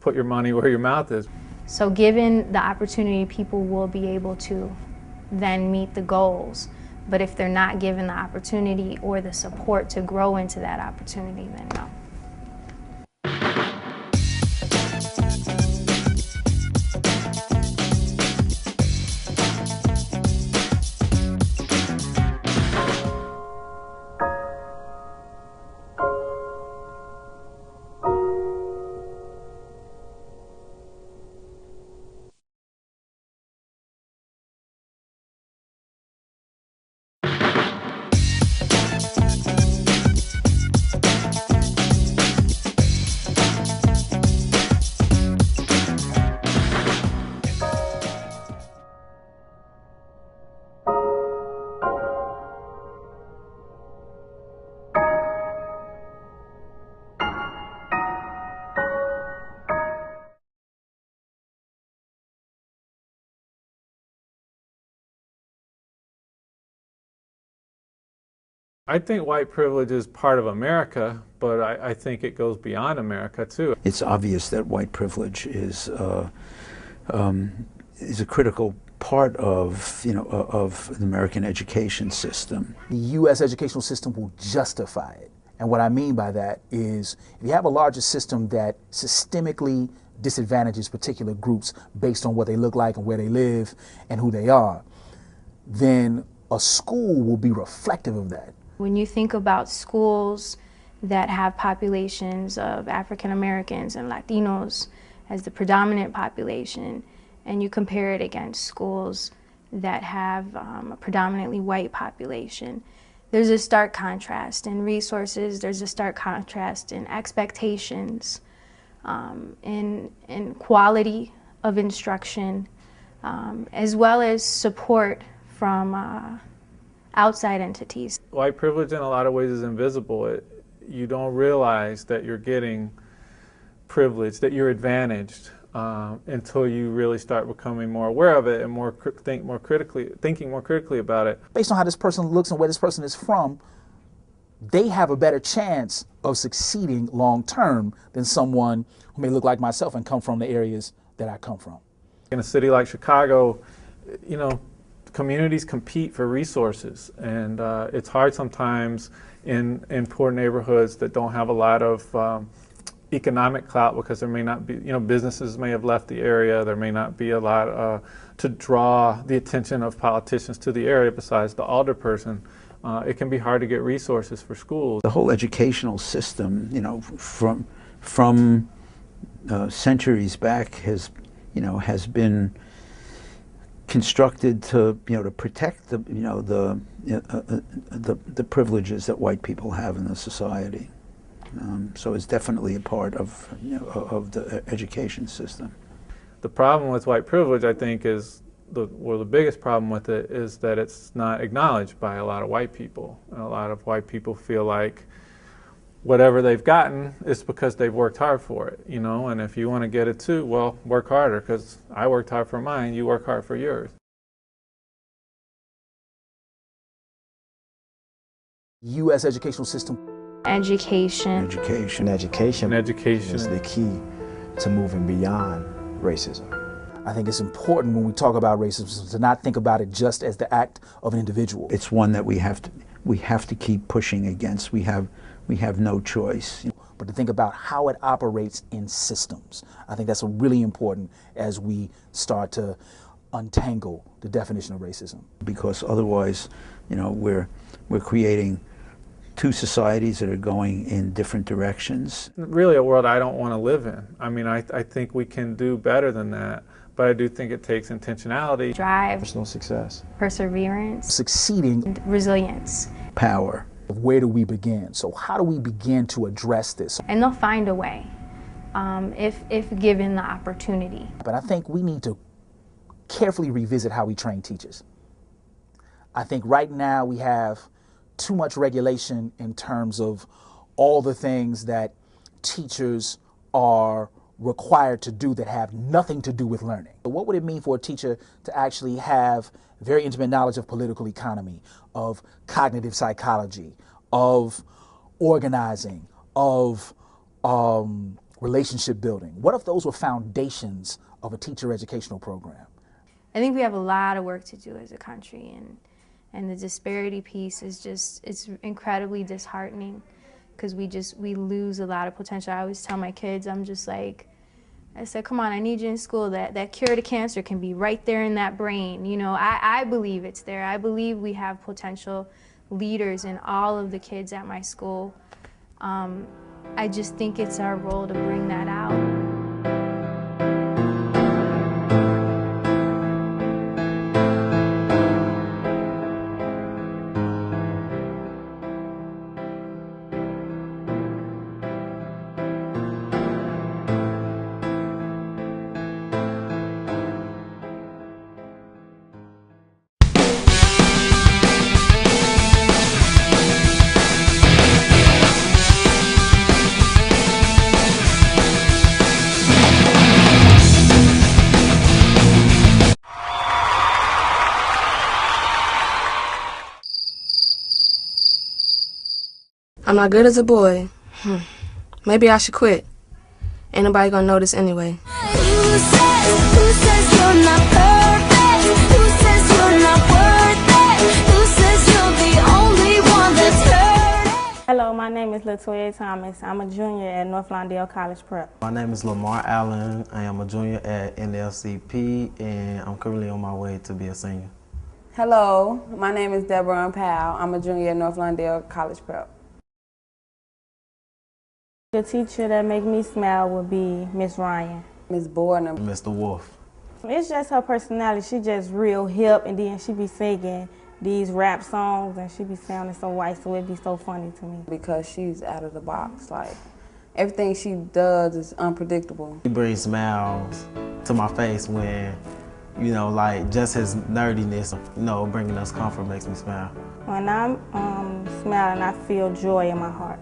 put your money where your mouth is? So given the opportunity, people will be able to then meet the goals. But if they're not given the opportunity or the support to grow into that opportunity, then no. I think white privilege is part of America, but I think it goes beyond America too. It's obvious that white privilege is a critical part of of the American education system. The U.S. educational system will justify it, and what I mean by that is if you have a larger system that systemically disadvantages particular groups based on what they look like and where they live and who they are, then a school will be reflective of that. When you think about schools that have populations of African Americans and Latinos as the predominant population, and you compare it against schools that have a predominantly white population, there's a stark contrast in resources, there's a stark contrast in expectations, in quality of instruction, as well as support from outside entities. White privilege in a lot of ways is invisible. You don't realize that you're getting privilege, that you're advantaged, until you really start becoming more aware of it and thinking more critically about it. Based on how this person looks and where this person is from, they have a better chance of succeeding long term than someone who may look like myself and come from the areas that I come from. In a city like Chicago, you know, communities compete for resources, and it's hard sometimes in poor neighborhoods that don't have a lot of economic clout, because there may not be, you know, businesses may have left the area, there may not be a lot to draw the attention of politicians to the area besides the alderperson. It can be hard to get resources for schools. The whole educational system, you know, from centuries back has been constructed to, you know, to protect the, you know, the privileges that white people have in the society. So it's definitely a part of, you know, of the education system. The problem with white privilege, I think, is the biggest problem with it is that it's not acknowledged by a lot of white people. And a lot of white people feel like whatever they've gotten is because they've worked hard for it, you know, and if you want to get it too, well, work harder, because I worked hard for mine, you work hard for yours. U.S. educational system. Education. Education is the key to moving beyond racism. I think it's important when we talk about racism to not think about it just as the act of an individual. It's one that we have to keep pushing against. We have no choice. But to think about how it operates in systems. I think that's really important as we start to untangle the definition of racism. Because otherwise, you know, we're creating two societies that are going in different directions. Really a world I don't want to live in. I mean, I think we can do better than that, but I do think it takes intentionality. Drive. Personal success. Perseverance. Succeeding. Resilience. Power. Where do we begin? So how do we begin to address this? And they'll find a way, if given the opportunity. But I think we need to carefully revisit how we train teachers. I think right now we have too much regulation in terms of all the things that teachers are required to do that have nothing to do with learning. But what would it mean for a teacher to actually have very intimate knowledge of political economy, of cognitive psychology, of organizing, of relationship building? What if those were foundations of a teacher educational program? I think we have a lot of work to do as a country, and the disparity piece is just, it's incredibly disheartening, because we lose a lot of potential. I always tell my kids, I said, come on, I need you in school. That cure to cancer can be right there in that brain. You know, I believe it's there. I believe we have potential leaders in all of the kids at my school. I just think it's our role to bring that out. I'm not good as a boy. Maybe I should quit. Ain't nobody gonna notice anyway. Who says you're not perfect? Who says you're not worth it? Who says you're the only one that's hurt? Hello, my name is Latoya Thomas. I'm a junior at North Lawndale College Prep. My name is Lamar Allen. I am a junior at NLCP, and I'm currently on my way to be a senior. Hello, my name is Deborah Powell. I'm a junior at North Lawndale College Prep. The teacher that make me smile would be Miss Ryan. Miss Bourne. Mr. Wolf. It's just her personality. She just real hip, and then she be singing these rap songs, and she be sounding so white, so it'd be so funny to me. Because she's out of the box. Like, everything she does is unpredictable. He brings smiles to my face when, you know, like just his nerdiness, you know, bringing us comfort makes me smile. When I'm smiling, I feel joy in my heart.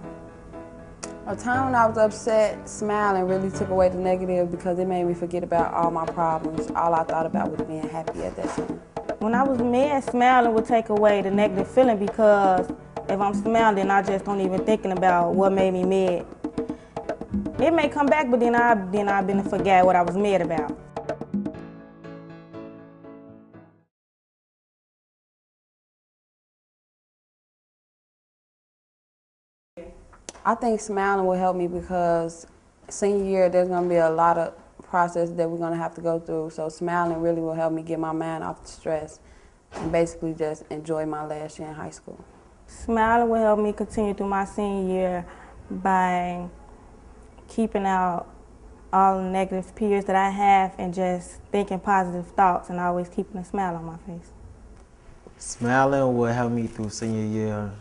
A time when I was upset, smiling really took away the negative because it made me forget about all my problems. All I thought about was being happy at that time. When I was mad, smiling would take away the negative feeling because if I'm smiling, I just don't even thinking about what made me mad. It may come back, but then I've been to forget what I was mad about. I think smiling will help me because senior year there's going to be a lot of process that we're going to have to go through. So smiling really will help me get my mind off the stress and basically just enjoy my last year in high school. Smiling will help me continue through my senior year by keeping out all the negative peers that I have and just thinking positive thoughts and always keeping a smile on my face. Smiling will help me through senior year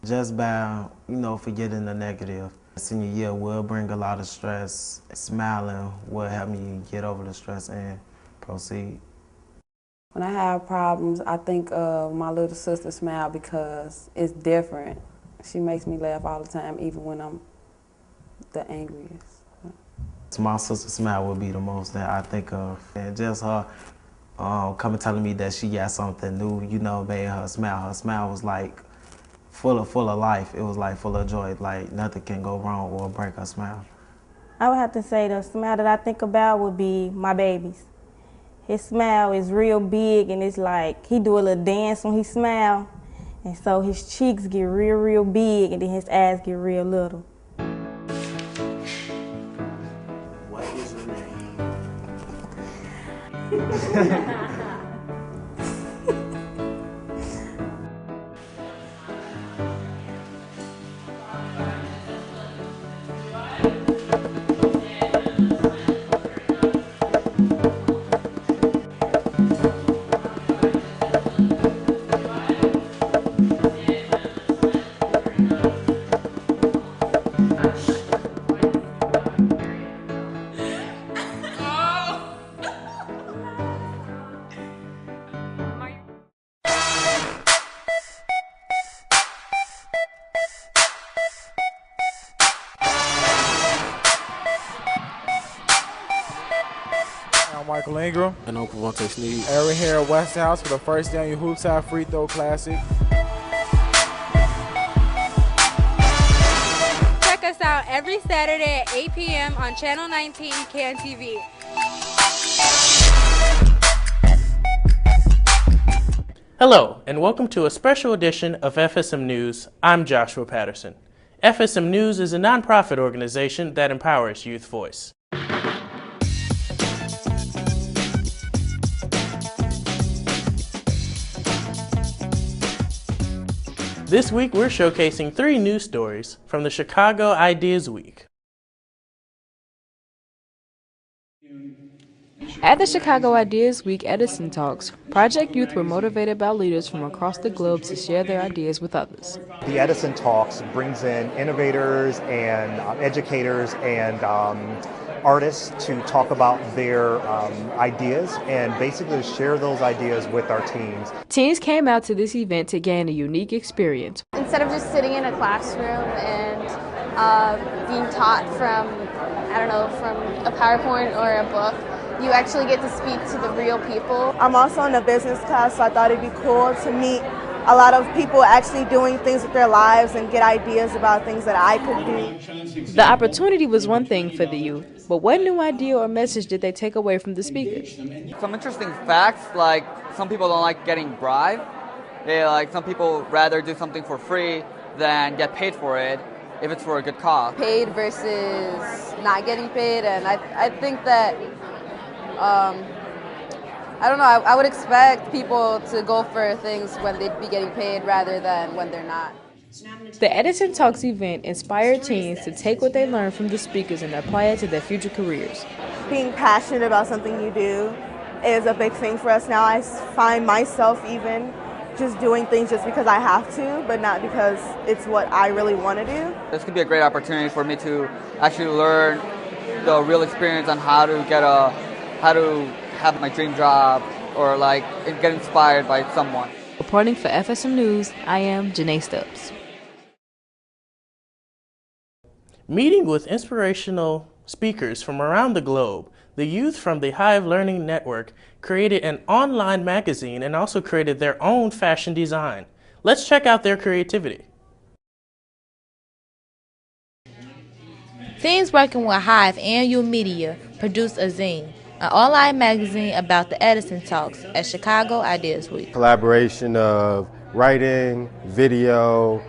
just by, you know, forgetting the negative. Senior year will bring a lot of stress. Smiling will help me get over the stress and proceed. When I have problems, I think of my little sister Smile because it's different. She makes me laugh all the time, even when I'm the angriest. My sister Smile would be the most that I think of. And just her coming telling me that she got something new, you know, made her smile. Her smile was like full of life. It was like full of joy. Like nothing can go wrong or break her smile. I would have to say the smile that I think about would be my baby's. His smile is real big and it's like he do a little dance when he smile. And so his cheeks get real big and then his eyes get real little. What is your name? Michael Ingram. And I'm Devontae Sneed. And we're here at Westinghouse for the first annual HoopsHIGH Free Throw Classic. Check us out every Saturday at 8 p.m. on Channel 19 KNTV. Hello, and welcome to a special edition of FSM News. I'm Joshua Patterson. FSM News is a nonprofit organization that empowers youth voice. This week, we're showcasing 3 news stories from the Chicago Ideas Week. At the Chicago Ideas Week Edison Talks, Project Youth were motivated by leaders from across the globe to share their ideas with others. The Edison Talks brings in innovators and educators and artists to talk about their ideas and basically share those ideas with our teens. Teens came out to this event to gain a unique experience. Instead of just sitting in a classroom and being taught from, I don't know, from a PowerPoint or a book, you actually get to speak to the real people. I'm also in a business class, so I thought it'd be cool to meet a lot of people actually doing things with their lives and get ideas about things that I could do. The opportunity was one thing for the youth, but what new idea or message did they take away from the speakers? Some interesting facts, like some people don't like getting bribed. Some people rather do something for free than get paid for it if it's for a good cause. Paid versus not getting paid, and I think that I don't know, I would expect people to go for things when they'd be getting paid rather than when they're not. The Edison Talks event inspired teens to take what they learned from the speakers and apply it to their future careers. Being passionate about something you do is a big thing for us now. I find myself even just doing things just because I have to, but not because it's what I really want to do. This could be a great opportunity for me to actually learn the real experience on how to have my dream job or like get inspired by someone. Reporting for FSM News, I am Janae Stubbs. Meeting with inspirational speakers from around the globe, the youth from the Hive Learning Network created an online magazine and also created their own fashion design. Let's check out their creativity. Teams working with Hive and U Media produced a zine, an online magazine about the Edison Talks at Chicago Ideas Week. Collaboration of writing, video,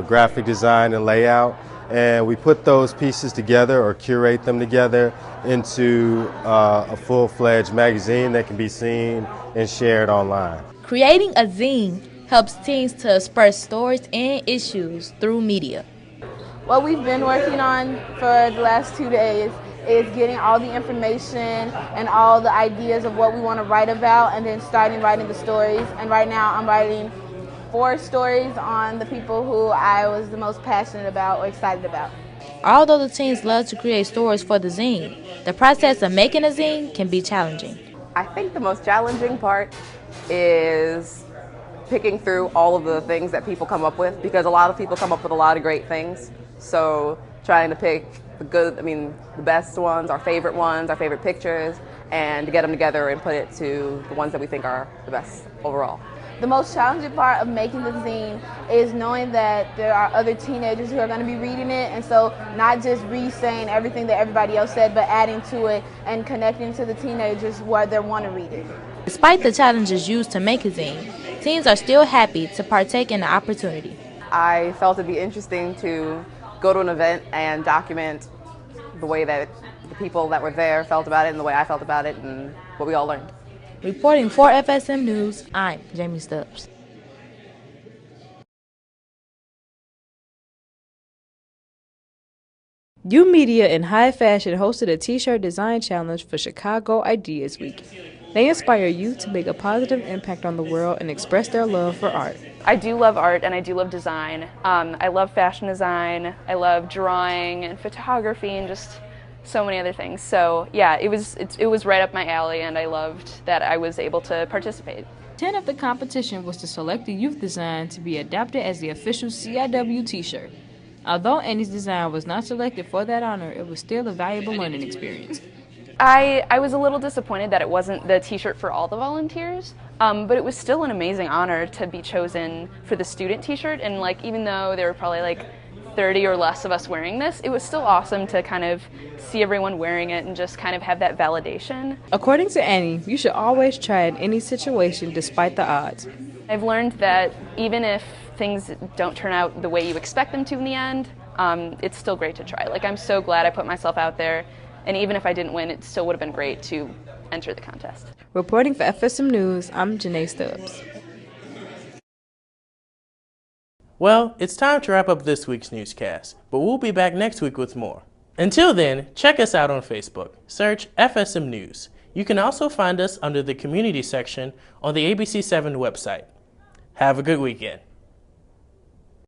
graphic design, and layout. And we put those pieces together or curate them together into a full-fledged magazine that can be seen and shared online. Creating a zine helps teens to express stories and issues through media. What we've been working on for the last 2 days is getting all the information and all the ideas of what we want to write about and then starting writing the stories. And right now I'm writing 4 stories on the people who I was the most passionate about or excited about. Although the teens love to create stories for the zine, the process of making a zine can be challenging. I think the most challenging part is picking through all of the things that people come up with, because a lot of people come up with a lot of great things. So trying to pick the best ones, our favorite pictures, and to get them together and put it to the ones that we think are the best overall. The most challenging part of making the zine is knowing that there are other teenagers who are going to be reading it, and so not just re-saying everything that everybody else said, but adding to it and connecting to the teenagers where they want to read it. Despite the challenges used to make a zine, teens are still happy to partake in the opportunity. I felt it'd be interesting to go to an event and document the way that the people that were there felt about it and the way I felt about it and what we all learned. Reporting for FSM News, I'm Jamie Stubbs. U Media and High Fashion hosted a t-shirt design challenge for Chicago Ideas Week. They inspire youth to make a positive impact on the world and express their love for art. I do love art and I do love design. I love fashion design, I love drawing and photography and just so many other things. So yeah, it was right up my alley and I loved that I was able to participate. 10 of the competition was to select a youth design to be adapted as the official CIW t-shirt. Although Annie's design was not selected for that honor, it was still a valuable learning experience. I was a little disappointed that it wasn't the t-shirt for all the volunteers, but it was still an amazing honor to be chosen for the student t-shirt, and like even though there were probably like 30 or less of us wearing this, it was still awesome to kind of see everyone wearing it and just kind of have that validation. According to Annie, you should always try in any situation despite the odds. I've learned that even if things don't turn out the way you expect them to in the end, it's still great to try. Like I'm so glad I put myself out there, and even if I didn't win, it still would have been great to enter the contest. Reporting for FSM News, I'm Janae Stubbs. Well, it's time to wrap up this week's newscast, but we'll be back next week with more. Until then, check us out on Facebook. Search FSM News. You can also find us under the community section on the ABC7 website. Have a good weekend.